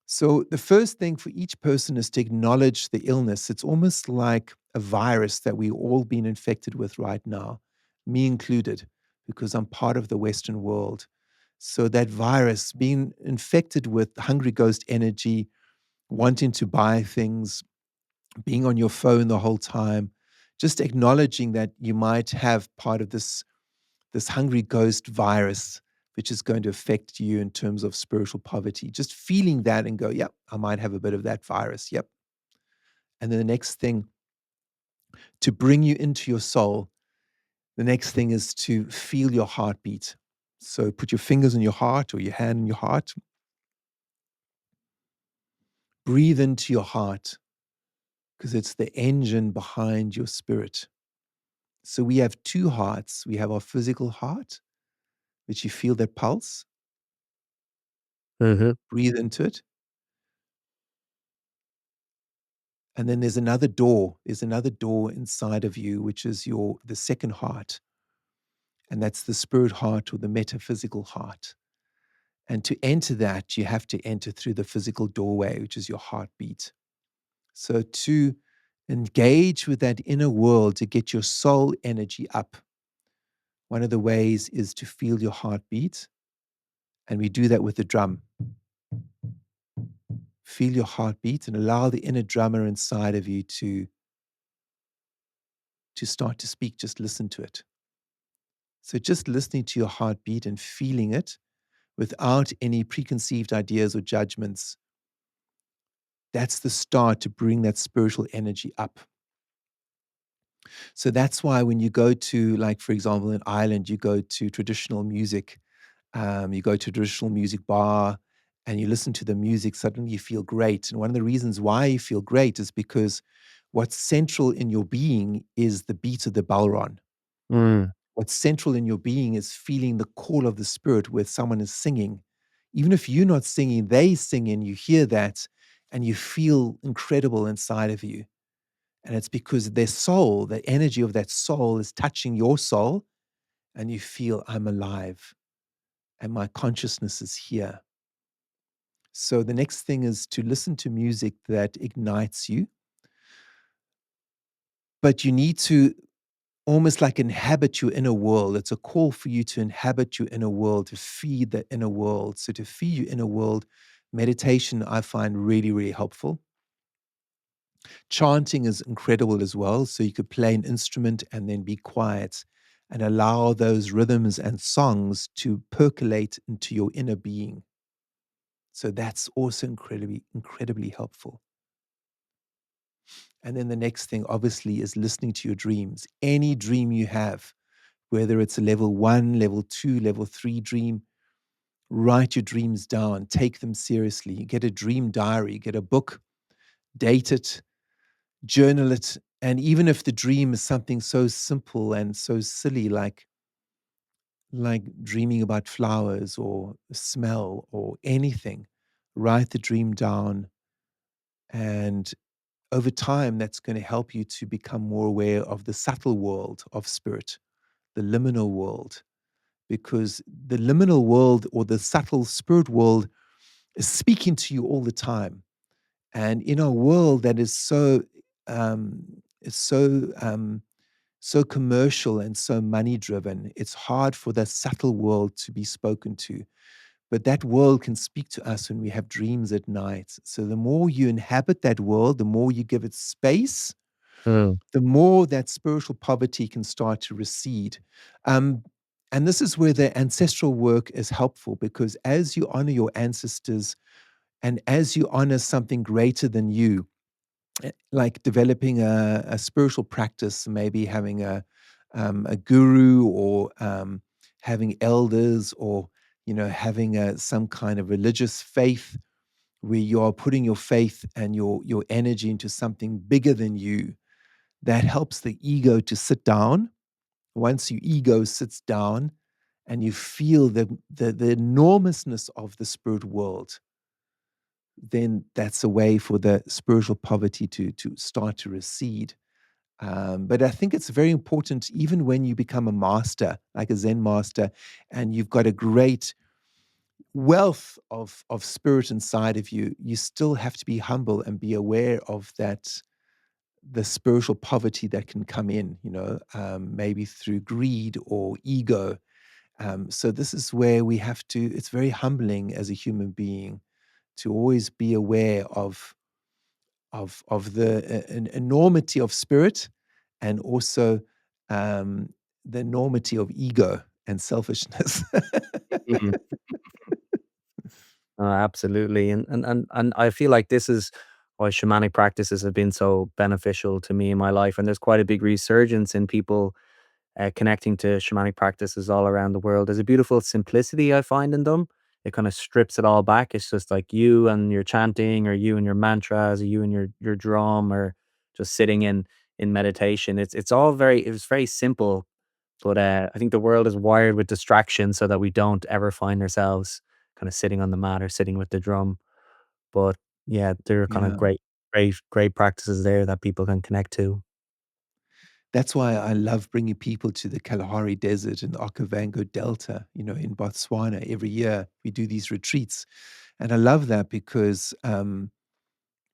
So the first thing for each person is to acknowledge the illness. It's almost like a virus that we've all been infected with right now, me included, because I'm part of the Western world. So that virus, being infected with hungry ghost energy, wanting to buy things, being on your phone the whole time, just acknowledging that you might have part of this hungry ghost virus, which is going to affect you in terms of spiritual poverty. Just feeling that and go, yep, I might have a bit of that virus. Yep. And then the next thing to bring you into your soul, the next thing is to feel your heartbeat. So put your fingers on your heart or your hand on your heart. Breathe into your heart because it's the engine behind your spirit. So we have two hearts. We have our physical heart, which you feel that pulse. Mm-hmm. Breathe into it. And then there's another door. There's another door inside of you, which is the second heart. And that's the spirit heart or the metaphysical heart. And to enter that, you have to enter through the physical doorway, which is your heartbeat. So to engage with that inner world, to get your soul energy up, one of the ways is to feel your heartbeat. And we do that with the drum. Feel your heartbeat and allow the inner drummer inside of you to start to speak. Just listen to it. So just listening to your heartbeat and feeling it without any preconceived ideas or judgments, that's the start to bring that spiritual energy up. So that's why when you go to, like, for example, in Ireland, you go to traditional music, you go to a traditional music bar and you listen to the music, suddenly you feel great. And one of the reasons why you feel great is because what's central in your being is the beat of the bellron. Mm. What's central in your being is feeling the call of the spirit where someone is singing. Even if you're not singing, they sing and you hear that and you feel incredible inside of you. And it's because their soul, the energy of that soul is touching your soul, and you feel, I'm alive and my consciousness is here. So the next thing is to listen to music that ignites you, but you need to almost like inhabit your inner world. It's a call for you to inhabit your inner world, to feed the inner world. So to feed your inner world, meditation I find really, really helpful. Chanting is incredible as well. So you could play an instrument and then be quiet and allow those rhythms and songs to percolate into your inner being. So that's also incredibly, incredibly helpful. And then the next thing, obviously, is listening to your dreams. Any dream you have, whether it's a level 1, level 2, level 3 dream, write your dreams down, take them seriously. Get a dream diary, get a book, date it, journal it. And even if the dream is something so simple and so silly, like dreaming about flowers or a smell or anything, write the dream down. And over time, that's going to help you to become more aware of the subtle world of spirit, the liminal world, because the liminal world or the subtle spirit world is speaking to you all the time. And in a world that is um, is so commercial and so money driven, it's hard for the subtle world to be spoken to. But that world can speak to us when we have dreams at night. So the more you inhabit that world, the more you give it space, Mm. the more that spiritual poverty can start to recede. Um, and this is where the ancestral work is helpful, because as you honor your ancestors and as you honor something greater than you, like developing a spiritual practice, maybe having a guru or having elders, or having some kind of religious faith where you are putting your faith and your energy into something bigger than you, that helps the ego to sit down. Once your ego sits down and you feel the enormousness of the spirit world, then that's a way for the spiritual poverty to start to recede. But I think it's very important, even when you become a master, like a Zen master, and you've got a great wealth of spirit inside of you, you still have to be humble and be aware of that, the spiritual poverty that can come in, maybe through greed or ego. So this is where we have to, it's very humbling as a human being to always be aware of the enormity of spirit, and also um, the enormity of ego and selfishness. Mm. Absolutely, and I feel like this is why shamanic practices have been so beneficial to me in my life. And there's quite a big resurgence in people connecting to shamanic practices all around the world. There's a beautiful simplicity I find in them. It kind of strips it all back. It's just like you and your chanting, or you and your mantras, or you and your drum, or just sitting in meditation. It's very simple, but I think the world is wired with distraction so that we don't ever find ourselves kind of sitting on the mat or sitting with the drum. But yeah, there are kind of Yeah. great practices there that people can connect to. That's why I love bringing people to the Kalahari Desert and the Okavango Delta, in Botswana. Every year we do these retreats. And I love that because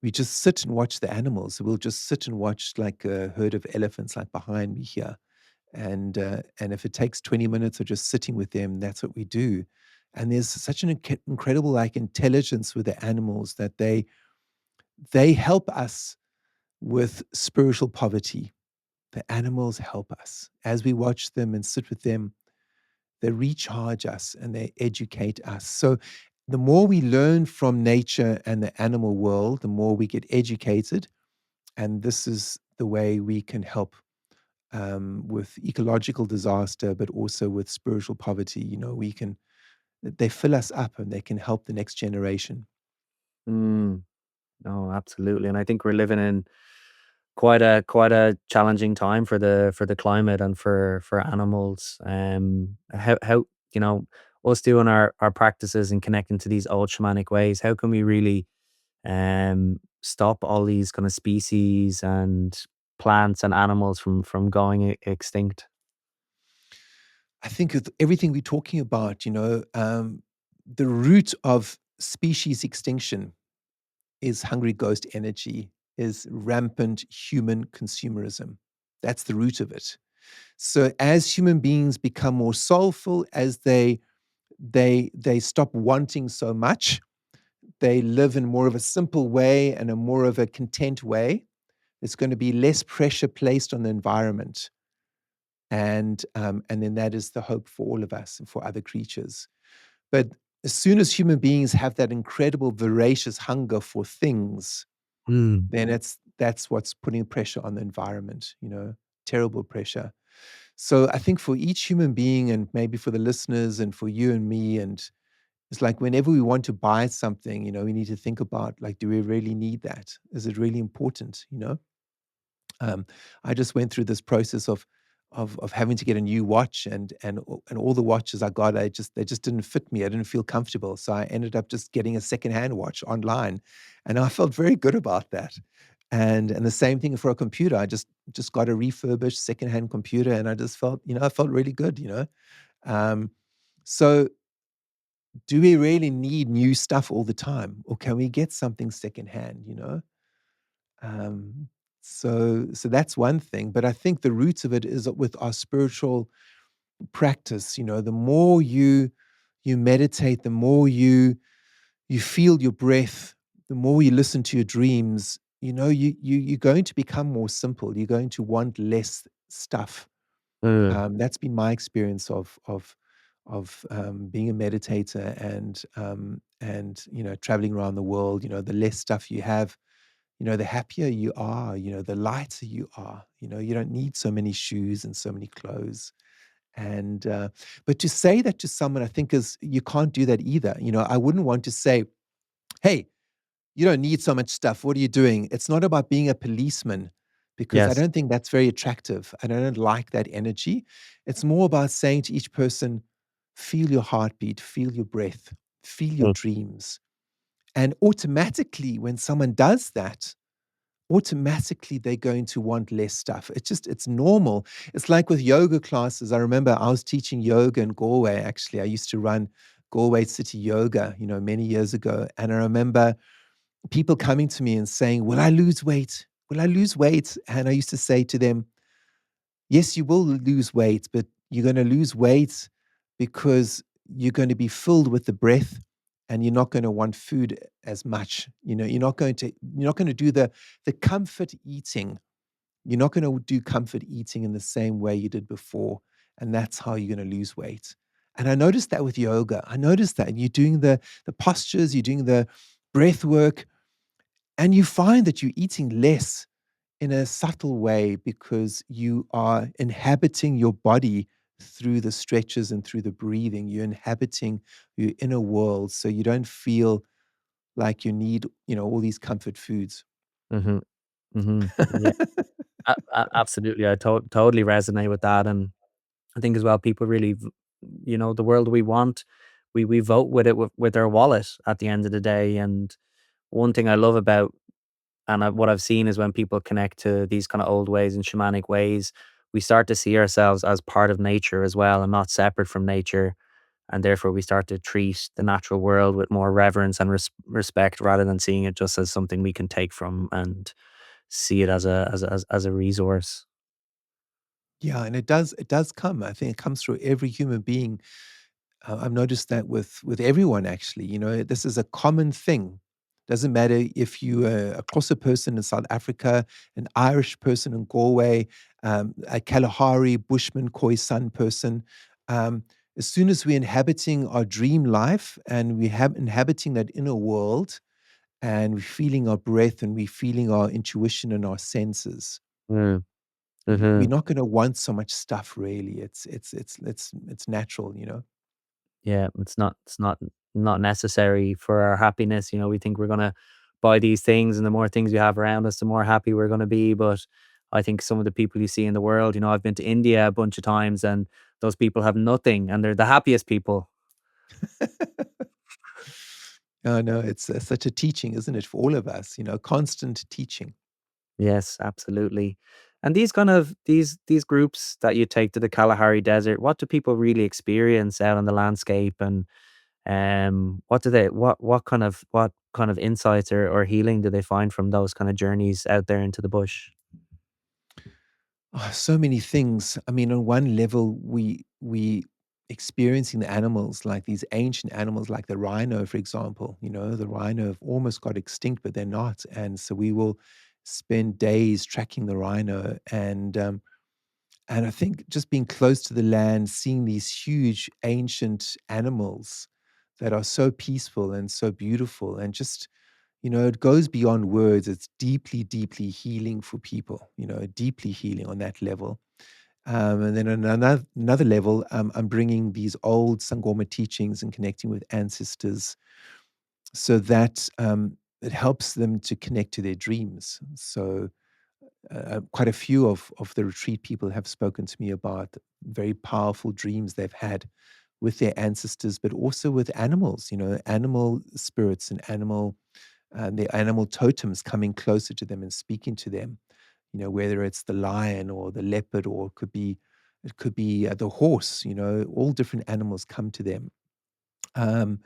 we just sit and watch the animals. We'll just sit and watch like a herd of elephants, like behind me here. And if it takes 20 minutes of just sitting with them, that's what we do. And there's such an incredible like intelligence with the animals that they help us with spiritual poverty. The animals help us. As we watch them and sit with them, they recharge us and they educate us. So the more we learn from nature and the animal world, the more we get educated. And this is the way we can help with ecological disaster, but also with spiritual poverty. They fill us up and they can help the next generation. Mm, no, absolutely. And I think we're living in quite a challenging time for the climate and for animals. How you know us doing our practices and connecting to these old shamanic ways. How can we really stop all these kind of species and plants and animals from going extinct? I think with everything we're talking about, the root of species extinction is hungry ghost energy, is rampant human consumerism. That's the root of it. So as human beings become more soulful, as they stop wanting so much, they live in more of a simple way and a more of a content way. There's going to be less pressure placed on the environment, and then that is the hope for all of us and for other creatures. But as soon as human beings have that incredible voracious hunger for things, Mm, then that's what's putting pressure on the environment, terrible pressure. So I think for each human being, and maybe for the listeners and for you and me, and it's like whenever we want to buy something, we need to think about, like, do we really need that? Is it really important? Um, I just went through this process of having to get a new watch, and all the watches I got, they just didn't fit me. I didn't feel comfortable, so I ended up just getting a secondhand watch online, and I felt very good about that. And the same thing for a computer. I just got a refurbished secondhand computer, and I felt really good. Um, so do we really need new stuff all the time, or can we get something secondhand? Um, so that's one thing, but I think the roots of it is with our spiritual practice. The more you meditate, the more you feel your breath, the more you listen to your dreams. You're going to become more simple. You're going to want less stuff. mm, That's been my experience of being a meditator and traveling around the world. The less stuff you have, the happier you are, the lighter you are. You don't need so many shoes and so many clothes. But to say that to someone, I think is you can't do that either. I wouldn't want to say, "Hey, you don't need so much stuff. What are you doing?" It's not about being a policeman because I yes. don't think that's very attractive. I don't like that energy. It's more about saying to each person, feel your heartbeat, feel your breath, feel your Mm, dreams. And automatically, when someone does that, automatically they're going to want less stuff. It's normal. It's like with yoga classes. I remember I was teaching yoga in Galway, actually. I used to run Galway City Yoga, many years ago. And I remember people coming to me and saying, "Will I lose weight? Will I lose weight?" And I used to say to them, "Yes, you will lose weight, but you're going to lose weight because you're going to be filled with the breath and you're not going to want food as much. You're not going to do the comfort eating. You're not going to do comfort eating in the same way you did before, and that's how you're going to lose weight." And I noticed that with yoga. I noticed that you're doing the postures, you're doing the breath work, and you find that you're eating less in a subtle way because you are inhabiting your body through the stretches and through the breathing. You're inhabiting your inner world so you don't feel like you need, all these comfort foods. mhm, mhm, yeah, absolutely. I totally resonate with that, and I think as well, people really, the world we want, we vote with it with our wallet at the end of the day. And one thing I love about what I've seen is when people connect to these kind of old ways and shamanic ways, we start to see ourselves as part of nature as well, and not separate from nature. And therefore, we start to treat the natural world with more reverence and respect, rather than seeing it just as something we can take from and see it as a resource. Yeah, and it does come. I think it comes through every human being. I've noticed that with everyone actually. This is a common thing. Doesn't matter if you are a Xhosa person in South Africa, an Irish person in Galway, a Kalahari Bushman Khoisan person. Um, as soon as we're inhabiting our dream life and we have inhabiting that inner world, and we're feeling our breath and we're feeling our intuition and our senses, Mm, we're Hmm. not going to want so much stuff. Really, it's natural, you know. Yeah, it's not necessary for our happiness. We think we're gonna buy these things, and the more things we have around us, the more happy we're gonna be. But I think some of the people you see in the world, I've been to India a bunch of times, and those people have nothing, and they're the happiest people. Oh, no, it's such a teaching, isn't it, for all of us? You know, constant teaching. Yes, absolutely. And these groups that you take to the Kalahari Desert, what do people really experience out on the landscape, and what do they what kind of insights or healing do they find from those kind of journeys out there into the bush? Oh, so many things. I mean, on one level, we experiencing the animals, like these ancient animals, like the rhino, for example. You know, the rhino have almost got extinct, but they're not, and so we will spend days tracking the rhino, and I think just being close to the land, seeing these huge ancient animals that are so peaceful and so beautiful, and just, it goes beyond words. It's deeply, deeply healing for people, deeply healing on that level. And then on another level, I'm bringing these old Sangoma teachings and connecting with ancestors so that it helps them to connect to their dreams. So quite a few of the retreat people have spoken to me about very powerful dreams they've had with their ancestors, but also with animals, animal spirits and their animal totems coming closer to them and speaking to them, whether it's the lion or the leopard, or it could be the horse, all different animals come to them. Um,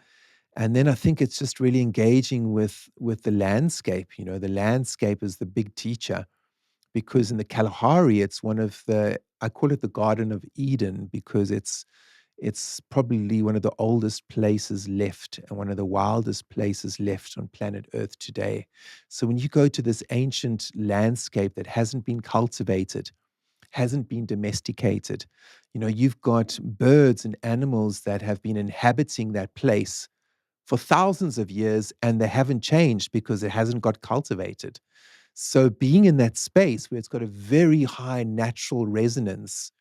and then I think it's just really engaging with the landscape. The landscape is the big teacher, because in the Kalahari, it's one of the I call it the Garden of Eden, because it's probably one of the oldest places left and one of the wildest places left on planet Earth today. So when you go to this ancient landscape that hasn't been cultivated, hasn't been domesticated, you've got birds and animals that have been inhabiting that place for thousands of years, and they haven't changed because it hasn't got cultivated. So being in that space where it's got a very high natural resonance,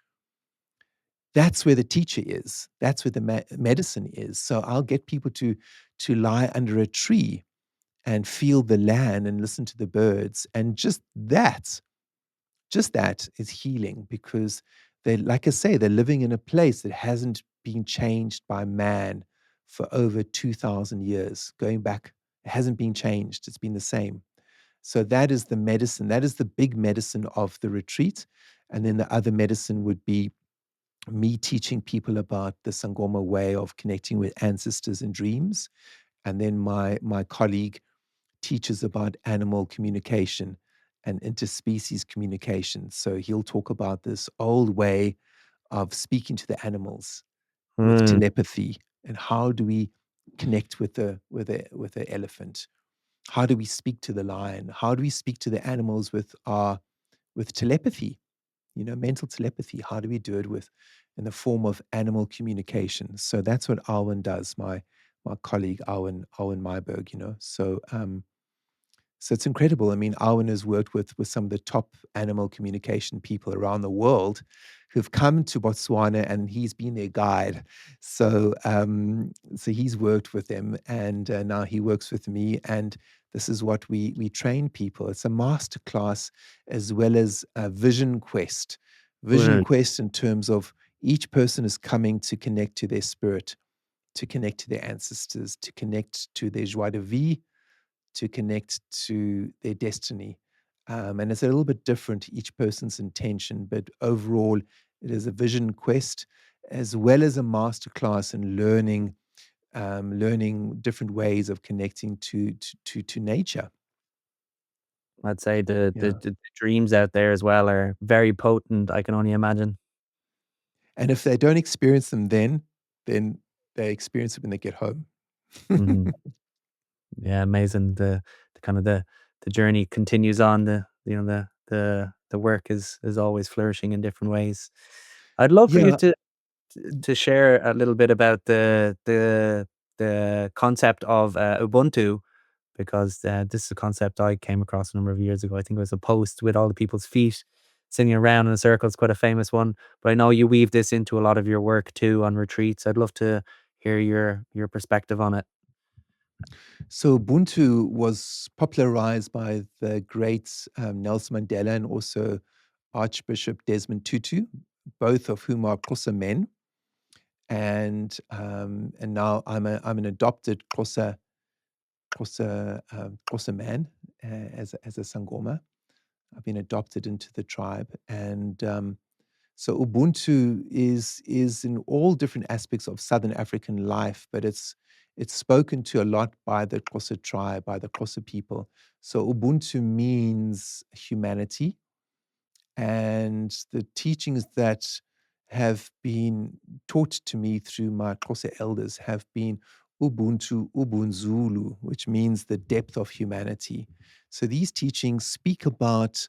that's where the teacher is. That's where the medicine is. So I'll get people to lie under a tree and feel the land and listen to the birds, and just that is healing, because they, like I say, they're living in a place that hasn't been changed by man for over 2,000 years. Going back, it hasn't been changed. It's been the same. So that is the medicine. That is the big medicine of the retreat. And then the other medicine would be me teaching people about the Sangoma way of connecting with ancestors and dreams. And then my colleague teaches about animal communication and interspecies communication. So he'll talk about this old way of speaking to the animals with Mm, telepathy, and how do we connect with the elephant? How do we speak to the lion? How do we speak to the animals with telepathy? Mental telepathy. How do we do it in the form of animal communication? So that's what Alwyn does. My colleague Alwyn Myberg. So it's incredible. I mean, Arwen has worked with some of the top animal communication people around the world who've come to Botswana, and he's been their guide. So he's worked with them, and now he works with me. And this is what we train people. It's a master class as well as a vision quest. Vision mm. quest in terms of each person is coming to connect to their spirit, to connect to their ancestors, to connect to their joie de vie, to connect to their destiny. And it's a little bit different, each person's intention, but overall, it is a vision quest as well as a masterclass in learning different ways of connecting to nature. I'd say Yeah. the dreams out there as well are very potent, I can only imagine. And if they don't experience them then they experience it when they get home. Mhm. Yeah, amazing. The kind of the journey continues on. The work is always flourishing in different ways. I'd love for you Yeah. to share a little bit about the concept of Ubuntu, because this is a concept I came across a number of years ago. I think it was a post with all the people's feet singing around in a circle is quite a famous one. But I know you weave this into a lot of your work too on retreats. I'd love to hear your perspective on it. So Ubuntu was popularized by the great Nelson Mandela and also Archbishop Desmond Tutu, both of whom are Xhosa men. And now I'm an adopted Xhosa man as a Sangoma. I've been adopted into the tribe, and so Ubuntu is in all different aspects of Southern African life, but it's spoken to a lot by the Xhosa tribe, by the Xhosa people. So Ubuntu means humanity, and the teachings that have been taught to me through my Xhosa elders have been Ubuntu Ubunzulu, which means the depth of humanity. So these teachings speak about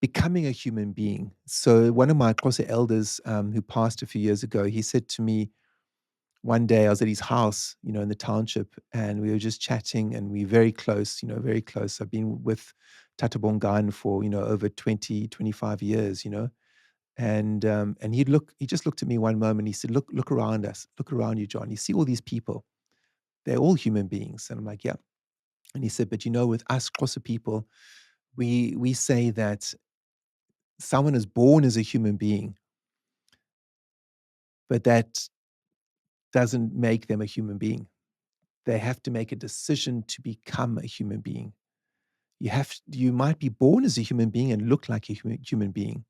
becoming a human being. So one of my Xhosa elders, who passed a few years ago, he said to me one day, I was at his house, in the township, and we were just chatting, and we're very close, very close. I've been with Tata Bongan for, over 20, 25 years, and he just looked at me one moment. He said, look around us, look around you, John. You see all these people, they're all human beings. And I'm like, yeah. And he said, but with us Xhosa people, we say that someone is born as a human being, but that doesn't make them a human being. They have to make a decision to become a human being. You might be born as a human being and look like a human being,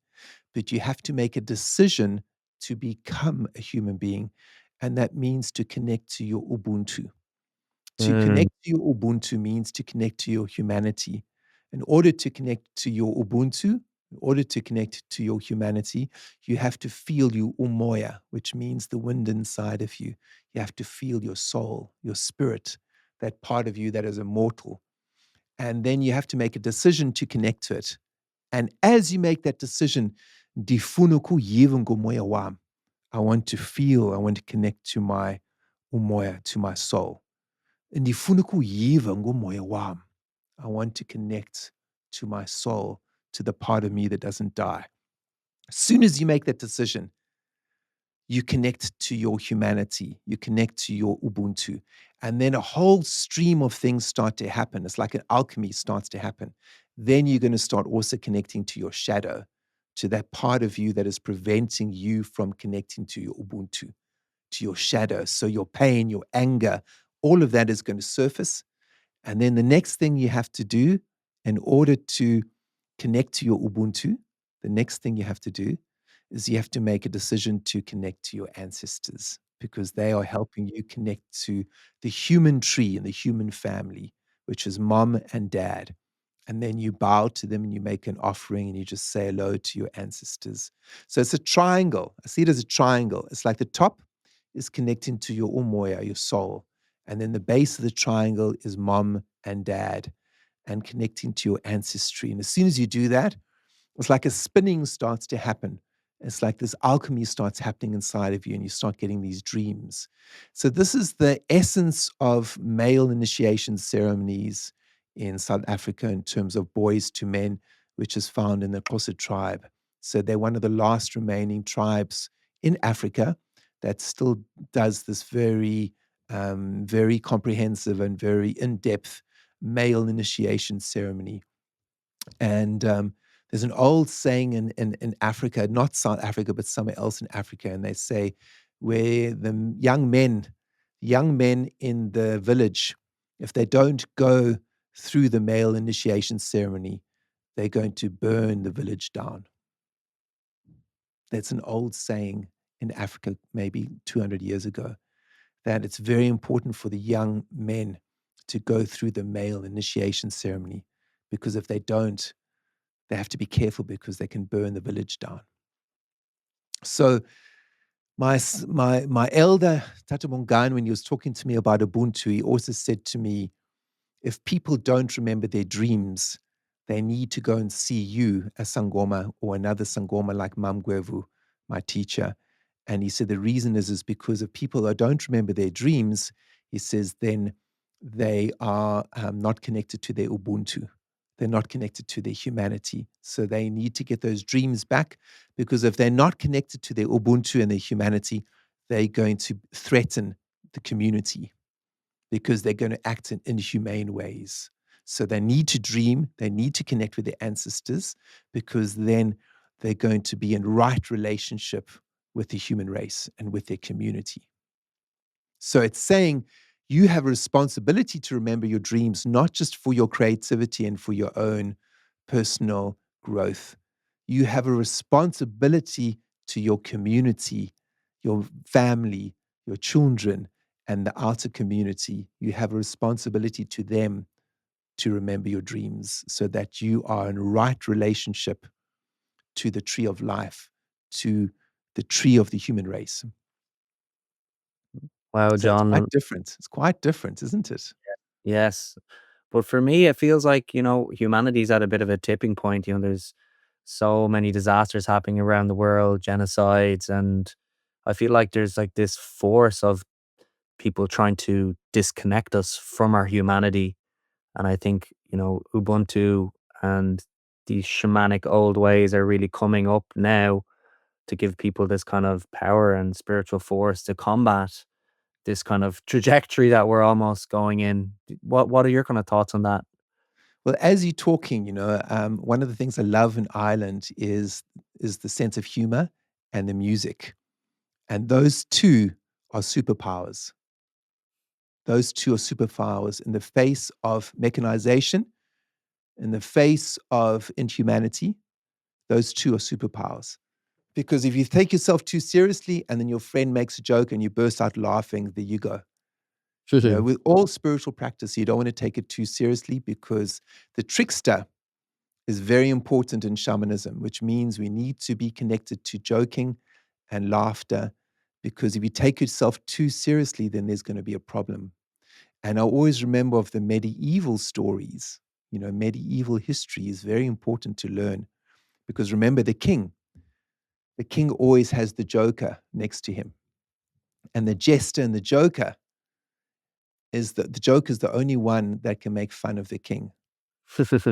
but you have to make a decision to become a human being. And that means to connect to your Ubuntu. To Mm, connect to your Ubuntu means to connect to your humanity. In order to connect to your Ubuntu, in order to connect to your humanity, you have to feel your umoya, which means the wind inside of you. You have to feel your soul, your spirit, that part of you that is immortal. And then you have to make a decision to connect to it. And as you make that decision, ndifuna ukuyiva ngomoya wam. I want to connect to my umoya, to my soul. Ndifuna ukuyiva ngomoya wam. I want to connect to my soul, to the part of me that doesn't die. As soon as you make that decision, you connect to your humanity, you connect to your Ubuntu, and then a whole stream of things start to happen. It's like an alchemy starts to happen. Then you're going to start also connecting to your shadow, to that part of you that is preventing you from connecting to your Ubuntu, to your shadow. So your pain, your anger, all of that is going to surface. And then the next thing you have to do in order to connect to your Ubuntu, the next thing you have to do is you have to make a decision to connect to your ancestors, because they are helping you connect to the human tree and the human family, which is mom and dad. And then you bow to them and you make an offering and you just say hello to your ancestors. So it's a triangle. I see it as a triangle. It's like the top is connecting to your umoya, your soul. And then the base of the triangle is mom and dad and connecting to your ancestry. And as soon as you do that, it's like a spinning starts to happen. It's like this alchemy starts happening inside of you, and you start getting these dreams. So, this is the essence of male initiation ceremonies in South Africa in terms of boys to men, which is found in the Xhosa tribe. So, they're one of the last remaining tribes in Africa that still does this very comprehensive and very in depth male initiation ceremony. And there's an old saying in Africa, not South Africa, but somewhere else in Africa, and they say where the young men in the village, if they don't go through the male initiation ceremony, they're going to burn the village down. That's an old saying in Africa, maybe 200 years ago, that it's very important for the young men to go through the male initiation ceremony, because if they don't, they have to be careful because they can burn the village down. So my elder Tata Mungan, when he was talking to me about Ubuntu, he also said to me, if people don't remember their dreams, they need to go and see you, a Sangoma or another Sangoma like MaMngwevu, my teacher. And he said the reason is because if people that don't remember their dreams, he says then they are not connected to their Ubuntu. They're not connected to their humanity. So they need to get those dreams back, because if they're not connected to their Ubuntu and their humanity, they're going to threaten the community, because they're going to act in inhumane ways. So they need to dream, they need to connect with their ancestors, because then they're going to be in right relationship with the human race and with their community. So it's saying you have a responsibility to remember your dreams, not just for your creativity and for your own personal growth. You have a responsibility to your community, your family, your children, and the outer community. You have a responsibility to them to remember your dreams, so that you are in right relationship to the tree of life, to the tree of the human race. Wow, So it's quite John. different. It's quite different, isn't it? Yes. But for me, it feels like, humanity's at a bit of a tipping point. There's so many disasters happening around the world, genocides, and I feel like there's like this force of people trying to disconnect us from our humanity. And I think, Ubuntu and these shamanic old ways are really coming up now to give people this kind of power and spiritual force to combat this kind of trajectory that we're almost going in. What are your kind of thoughts on that? Well, as you're talking, one of the things I love in Ireland is the sense of humor and the music, and those two are superpowers. Those two are superpowers in the face of mechanization, in the face of inhumanity. Those two are superpowers. Because if you take yourself too seriously and then your friend makes a joke and you burst out laughing, there you go. With all spiritual practice, you don't want to take it too seriously, because the trickster is very important in shamanism, which means we need to be connected to joking and laughter, because if you take yourself too seriously, then there's going to be a problem. And I always remember of the medieval stories. Medieval history is very important to learn, because remember the king always has the joker next to him. And the jester and the joker is that the joker is the only one that can make fun of the king.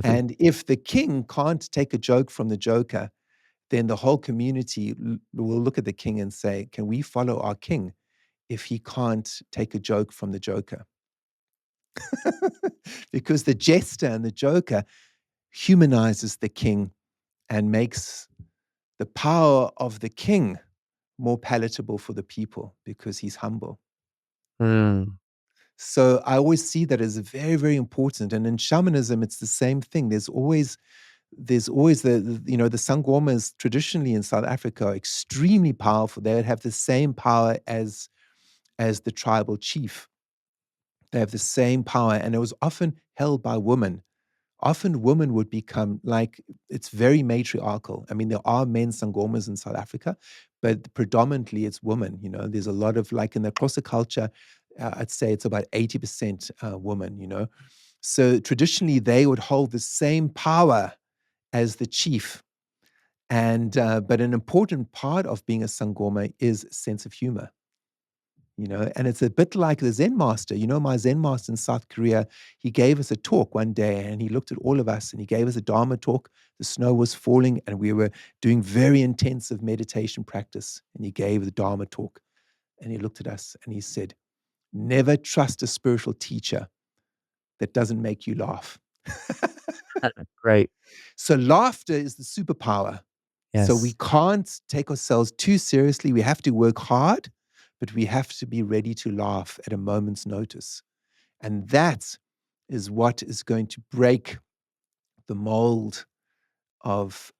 And if the king can't take a joke from the joker, then the whole community will look at the king and say, can we follow our king if he can't take a joke from the joker? Because the jester and the joker humanizes the king and makes the power of the king more palatable for the people, because he's humble. Mm, So I always see that as very, very important. And in shamanism, it's the same thing. There's always the Sangomas traditionally in South Africa are extremely powerful. They would have the same power as the tribal chief. They have the same power, and it was often held by women. Often women would become like, it's very matriarchal. I mean, there are men Sangomas in South Africa, but predominantly it's women. There's a lot of, like, in the Xhosa culture, I'd say it's about 80% woman. So traditionally, they would hold the same power as the chief. And but an important part of being a Sangoma is sense of humor. And it's a bit like the Zen master. My Zen master in South Korea, he gave us a talk one day, and he looked at all of us and he gave us a Dharma talk. The snow was falling and we were doing very intensive meditation practice. And he gave the Dharma talk, and he looked at us and he said, never trust a spiritual teacher that doesn't make you laugh. great. So laughter is the superpower. So we Yes. can't take ourselves too seriously. We have to work hard, but we have to be ready to laugh at a moment's notice. And that is what is going to break the mold of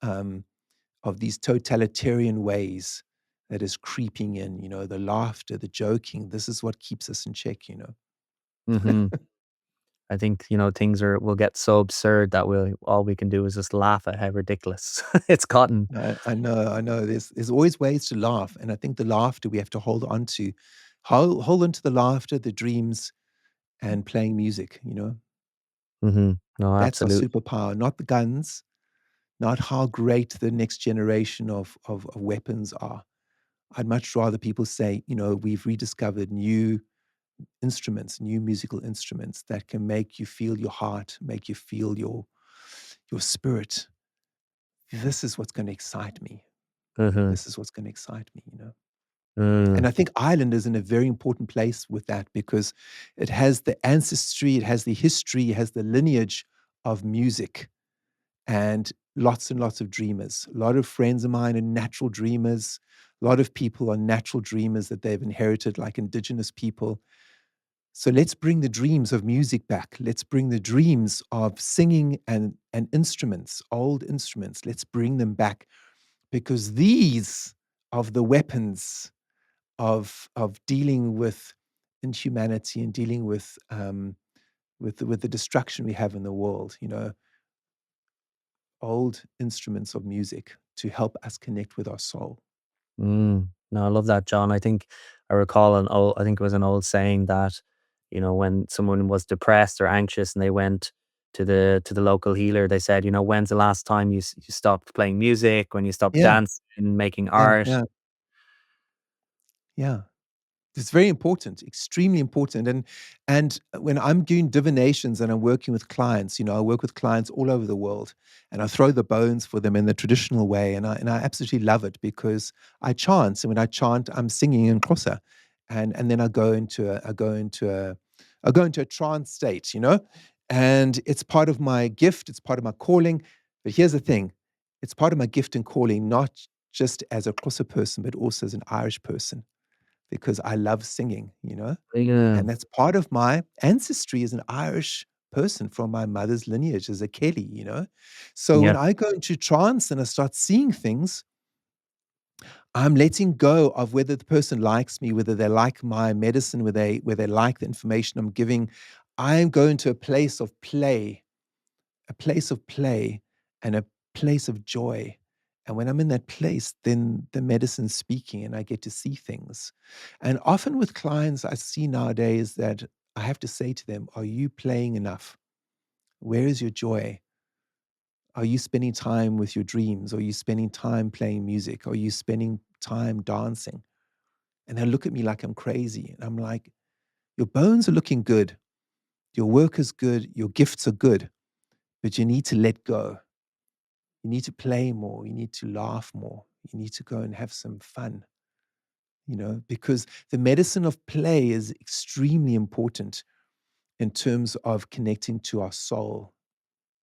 these totalitarian ways that is creeping in. The laughter, the joking. This is what keeps us in check. Hmm. I think, things will get so absurd that all we can do is just laugh at how ridiculous it's gotten. I know, I know. There's always ways to laugh, and I think the laughter we have to hold on to, hold on to the laughter, the dreams, and playing music. No, That's our absolutely. superpower, not the guns, not how great the next generation of weapons are. I'd much rather people say, we've rediscovered new instruments, new musical instruments that can make you feel your heart, make you feel your spirit. This is what's going to excite me. Mm-hmm. This is what's going to excite me, you know. And Mm, I think Ireland is in a very important place with that because it has the ancestry, it has the history, it has the lineage of music and lots of dreamers. A lot of friends of mine are natural dreamers. A lot of people are natural dreamers that they've inherited, like indigenous people. So let's bring the dreams of music back. Let's bring the dreams of singing and instruments, old instruments. Let's bring them back because these are the weapons of dealing with inhumanity and dealing with the destruction we have in the world. You know, old instruments of music to help us connect with our soul. mm. No, I love that, John. I recall I think it was an old saying that, when someone was depressed or anxious and they went to the local healer, they said, when's the last time you stopped playing music, when you stopped Yeah, dancing, making yeah, art? yeah, yeah. It's very important, extremely important. And when I'm doing divinations and I'm working with clients, you know, I work with clients all over the world, and I throw the bones for them in the traditional way, and I absolutely love it because I chant, and when I chant, I'm singing in Xhosa, and then I go into a trance state, you know, and it's part of my gift, it's part of my calling. But here's the thing, it's part of my gift and calling, not just as a Xhosa person, but also as an Irish person because I love singing, you know? Yeah, And that's part of my ancestry as an Irish person from my mother's lineage as a Kelly, you know? So yeah, when I go into trance and I start seeing things, I'm letting go of whether the person likes me, whether they like my medicine, whether they like the information I'm giving. I'm going to a place of play and a place of joy. And when I'm in that place, then the medicine's speaking and I get to see things. And often with clients, I see nowadays that I have to say to them, are you playing enough? Where is your joy? Are you spending time with your dreams? Are you spending time playing music? Are you spending time dancing? And they look at me like I'm crazy. And I'm like, your bones are looking good. Your work is good. Your gifts are good. But you need to let go. You need to play more. You need to laugh more. You need to go and have some fun, you know, because the medicine of play is extremely important in terms of connecting to our soul,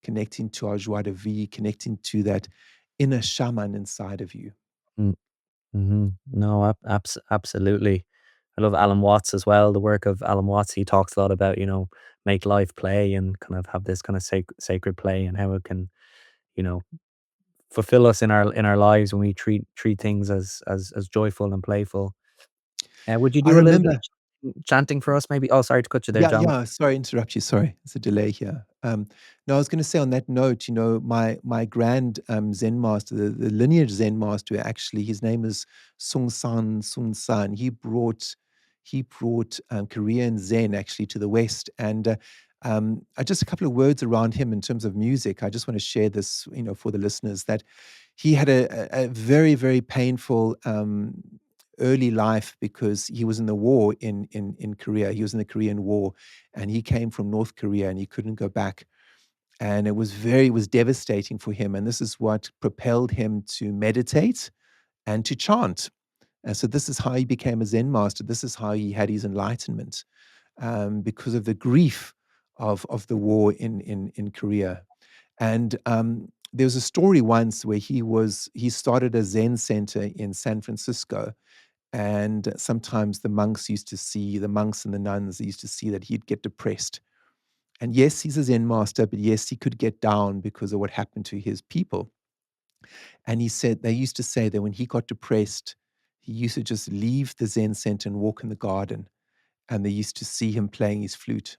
connecting to our joie de vie, connecting to that inner shaman inside of you. mm, mhm. No, absolutely. I love Alan Watts as well. The work of Alan Watts, he talks a lot about, make life play and kind of have this kind of sacred play and how it can, you know, fulfill us in our lives when we treat things as joyful and playful. Would you I do a little bit of remember chanting for us maybe? Oh, sorry to cut you there, Yeah, John. yeah. Sorry, to interrupt you. Sorry, it's a delay here. No, I was going to say on that note, you know, my grand Zen master, the lineage Zen master, actually, his name is Sung San. He brought Korean Zen actually to the West, and just a couple of words around him in terms of music. I just want to share this, you know, for the listeners that he had a very very painful early life because he was in the war in Korea. He was in the Korean War, and he came from North Korea, and he couldn't go back. And it was devastating for him. And this is what propelled him to meditate and to chant. And so this is how he became a Zen master. This is how he had his enlightenment because of the grief of the war in Korea. And there was a story once where he started a Zen center in San Francisco, and sometimes the monks and the nuns used to see that he'd get depressed. And yes, he's a Zen master, but yes, he could get down because of what happened to his people. And he said they used to say that when he got depressed, he used to just leave the Zen center and walk in the garden. And they used to see him playing his flute.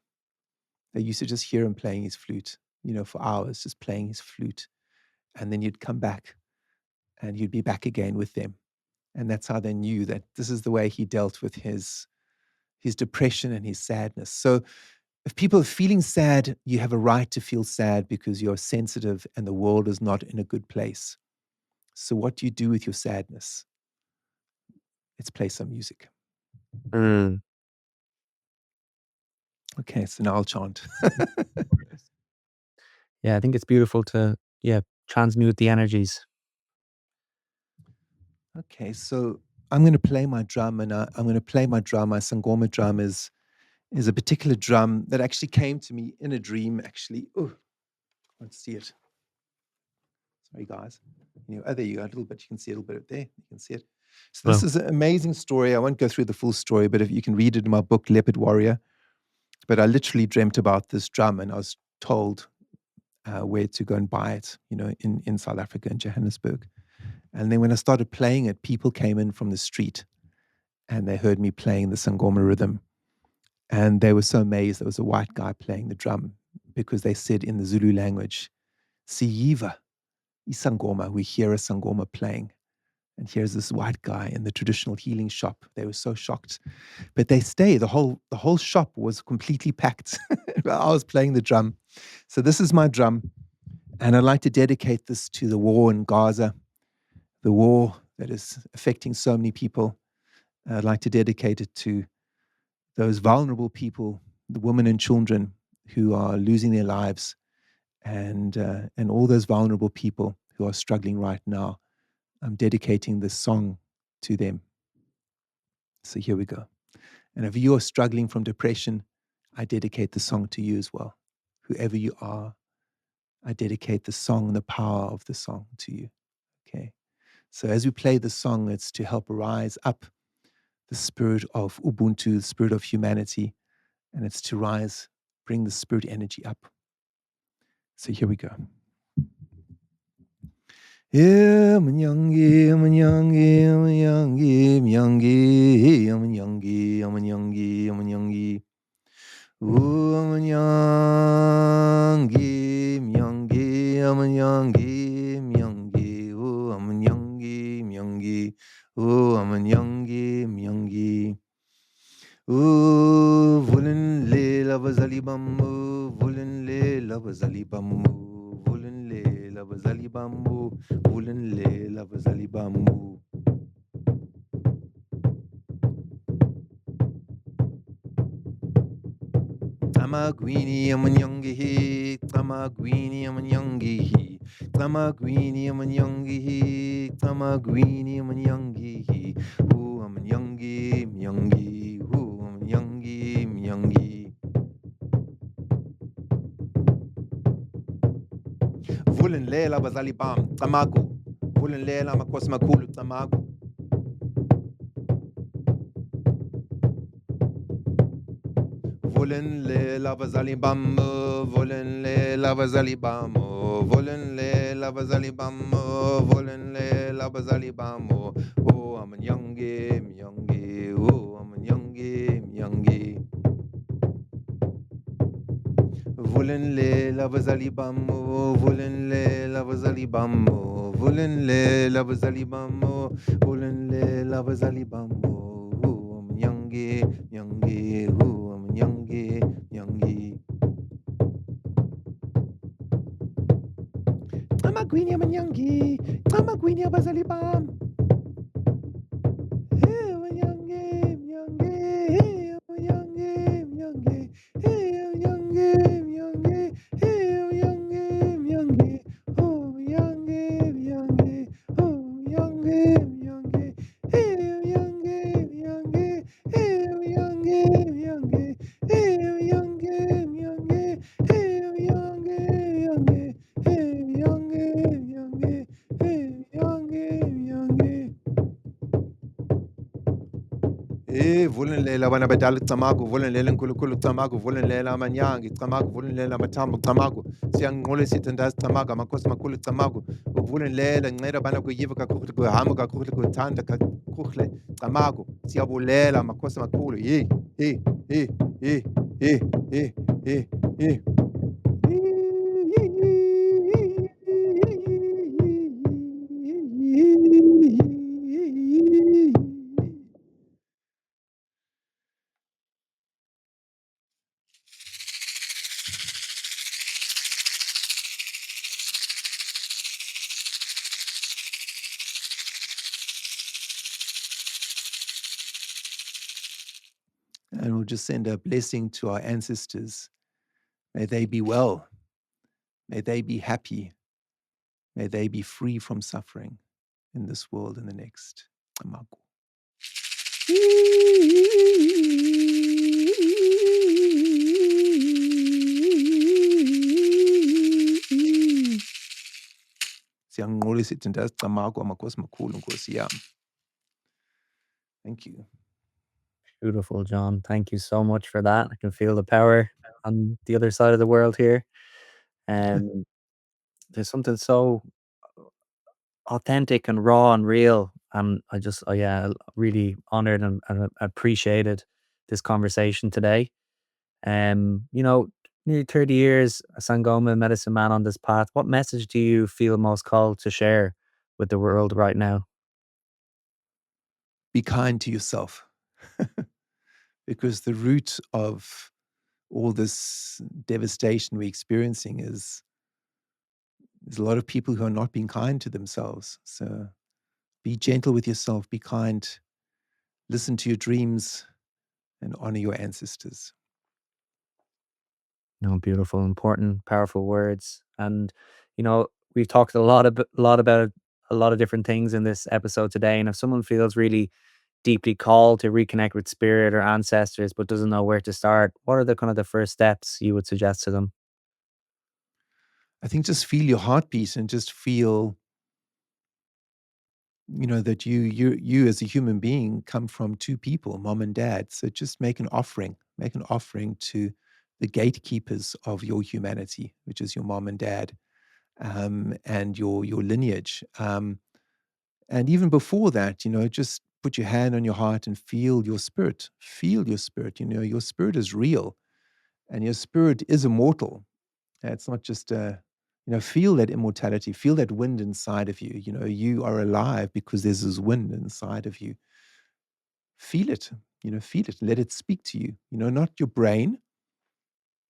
They used to just hear him playing his flute, you know, for hours, just playing his flute. And then you'd come back and you'd be back again with them. And that's how they knew that this is the way he dealt with his depression and his sadness. So if people are feeling sad, you have a right to feel sad because you're sensitive and the world is not in a good place. So what do you do with your sadness? Let's play some music. Mm. Okay, so now I'll chant. Yeah, I think it's beautiful to, transmute the energies. Okay, so I'm going to play my drum, and I'm going to play my drum. My Sangoma drum is a particular drum that actually came to me in a dream. Actually, oh, let's see it. Sorry, guys. Oh, there you go. A little bit. You can see a little bit there. You can see it. So this Well, is an amazing story. I won't go through the full story, but if you can read it in my book, Leopard Warrior. But I literally dreamt about this drum, and I was told where to go and buy it. In South Africa, in Johannesburg. And then when I started playing it, people came in from the street, and they heard me playing the Sangoma rhythm, and they were so amazed. There was a white guy playing the drum because they said in the Zulu language, "Siyiva, isangoma." We hear a sangoma playing. And here's this white guy in the traditional healing shop. They were so shocked, but they stayed. The whole shop was completely packed. I was playing the drum, so this is my drum, and I'd like to dedicate this to the war in Gaza, the war that is affecting so many people. I'd like to dedicate it to those vulnerable people, the women and children who are losing their lives, and all those vulnerable people who are struggling right now. I'm dedicating this song to them. So here we go. And if you are struggling from depression, I dedicate the song to you as well. Whoever you are, I dedicate the song, the power of the song to you. Okay. So as we play the song, it's to help rise up the spirit of Ubuntu, the spirit of humanity, and it's to rise, bring the spirit energy up. So here we go. Yeah, manyangi, manyangi, manyangi, manyangi, manyangi, manyangi, manyangi. Ooh, manyangi, manyangi, manyangi, manyangi. Ooh, manyangi, manyangi. Ooh, manyangi, manyangi. Ooh, vulin le lavazali bambu, vulin le lavazali bambu, vulin le lavazali bambu, vulin le lavazali bambu. Tamagwini amanyongihi, tamagwini amanyongihi, tamagwini amanyongihi, tamagwini amanyongihi. Ooh, amanyongi, myongi, ooh, amanyongi, myongi. Vulin lela bazali bam, tamagu. Vulin lela makos makulu tamagu. Vulin lela bazali bambo, vulin lela bazali bambo, vulin lela bazali bambo, vulin lela bazali bambo. Oh, I'm a youngie, youngie. Oh, I'm a youngie, youngie. Vulin lela bazali bambo, vulin lela bazali bambo, vulin lela bazali bambo, vulin lela bazali bambo. Oh, I'm a youngie, youngie. Oh, I'm a youngie, youngie. Tamagwini amanyangi, tamagwini abazali bam. Hey, amanyangi, myangi, hey, amanyangi, myangi, hey, amanyangi, myangi, hey, amanyangi, myangi, oh, amanyangi, myangi, oh, amanyangi, myangi, hey, amanyangi, myangi, hey, amanyangi, myangi, hey, amanyangi, myangi, hey, amanyangi, myangi. Hey, youngie, youngie, hey, youngie, youngie. Hey, vulin lela bana badal tamagu, vulin lela nkulu tamagu, vulin lela manyangi tamagu, vulin lela matambo tamagu. Siyangqole sithandaza tamaga makhosi makhulu tamagu. Vulin lela nceda bana kuyiva kakuhle kuhamba kakuhle kuthanda kakuhle tamagu. Siyabulela makhosi makhulu. Hey, hey, hey, hey, hey, hey, hey, hey. And we'll just send a blessing to our ancestors. May they be well. May they be happy. May they be free from suffering in this world and the next. Amaku. Siyanqolisa ithi ndazicamaku amakhosi makhulu Nkosi yami. Thank you. Beautiful, John. Thank you so much for that. I can feel the power on the other side of the world here. Um, there's something so authentic and raw and real. And I just, oh yeah, really honored and appreciated this conversation today. Nearly 30 years, a Sangoma medicine man on this path. What message do you feel most called to share with the world right now? Be kind to yourself. Because the root of all this devastation we're experiencing is there's a lot of people who are not being kind to themselves. So be gentle with yourself, be kind, listen to your dreams, and honor your ancestors. No, beautiful, important, powerful words. And we've talked a lot about a lot of different things in this episode today. And if someone feels really deeply called to reconnect with spirit or ancestors but doesn't know where to start, what are the kind of the first steps you would suggest to them? I think just feel your heartbeat and just feel, that you as a human being come from two people, mom and dad. So just make an offering to the gatekeepers of your humanity, which is your mom and dad, and your lineage. And even before that, just put your hand on your heart and feel your spirit. Feel your spirit. Your spirit is real and your spirit is immortal. It's not just feel that immortality, feel that wind inside of you. You are alive because there's this wind inside of you. Feel it, feel it. Let it speak to you, not your brain.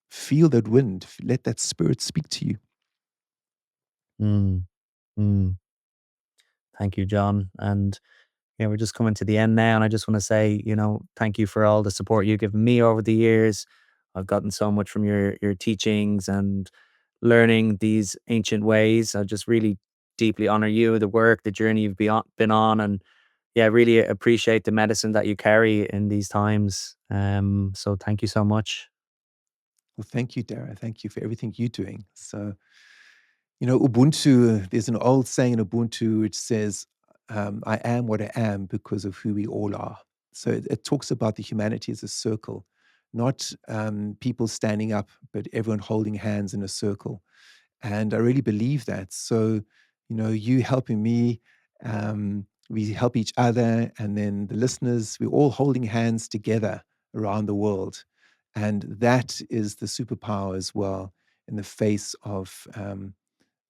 Feel that wind. Let that spirit speak to you. Mm, mm. Thank you, John. And yeah, we're just coming to the end now. And I just want to say, thank you for all the support you've given me over the years. I've gotten so much from your teachings and learning these ancient ways. I just really deeply honor you, the work, the journey you've been on. And yeah, really appreciate the medicine that you carry in these times. So thank you so much. Well, thank you, Dara. Thank you for everything you're doing. So, Ubuntu, there's an old saying in Ubuntu which says, I am what I am because of who we all are. So it talks about the humanity as a circle, not people standing up, but everyone holding hands in a circle. And I really believe that. So, you helping me, we help each other, and then the listeners, we're all holding hands together around the world. And that is the superpower as well in the face of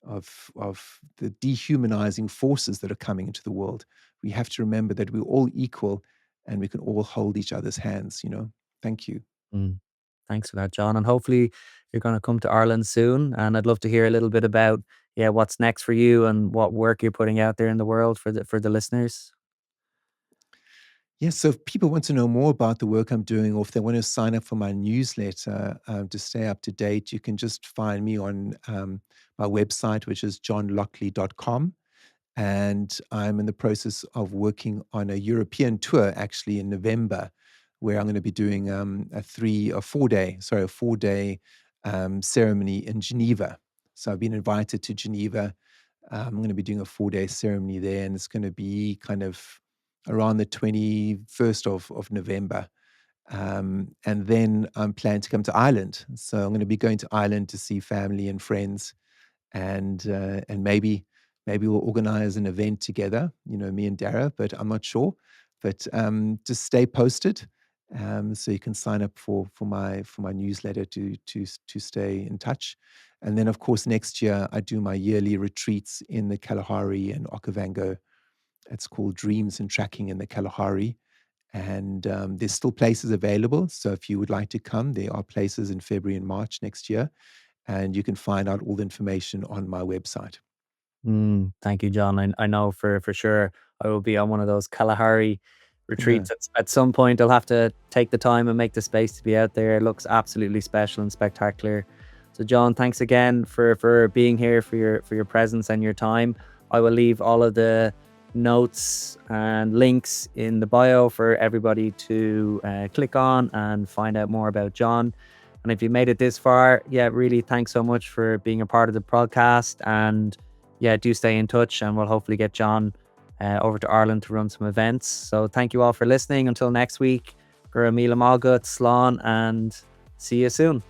the dehumanizing forces that are coming into the world. We have to remember that we're all equal and we can all hold each other's hands. Thank you. Mm. Thanks for that, John. And hopefully you're going to come to Ireland soon. And I'd love to hear a little bit about, yeah, what's next for you and what work you're putting out there in the world for the listeners. Yes, so if people want to know more about the work I'm doing, or if they want to sign up for my newsletter to stay up to date, you can just find me on my website, which is johnlockley.com. And I'm in the process of working on a European tour actually in November, where I'm going to be doing a 4-day ceremony in Geneva. So I've been invited to Geneva. I'm going to be doing a 4-day ceremony there, and it's going to be kind of around the 21st of November. And then I'm planning to come to Ireland. So I'm going to be going to Ireland to see family and friends, and maybe we'll organize an event together, me and Dara, but I'm not sure. But just stay posted, so you can sign up for my newsletter to stay in touch. And then, of course, next year I do my yearly retreats in the Kalahari and Okavango. It's called Dreams and Tracking in the Kalahari. And there's still places available. So if you would like to come, there are places in February and March next year. And you can find out all the information on my website. Thank you, John. I know for sure I will be on one of those Kalahari retreats at some point. I'll have to take the time and make the space to be out there. It looks absolutely special and spectacular. So John, thanks again for being here, for your presence and your time. I will leave all of the notes and links in the bio for everybody to click on and find out more about John. And if you made it this far, really thanks so much for being a part of the podcast. And do stay in touch, and we'll hopefully get John over to Ireland to run some events. So thank you all for listening. Until next week, Gura Mila Malgut, Slán, and see you soon.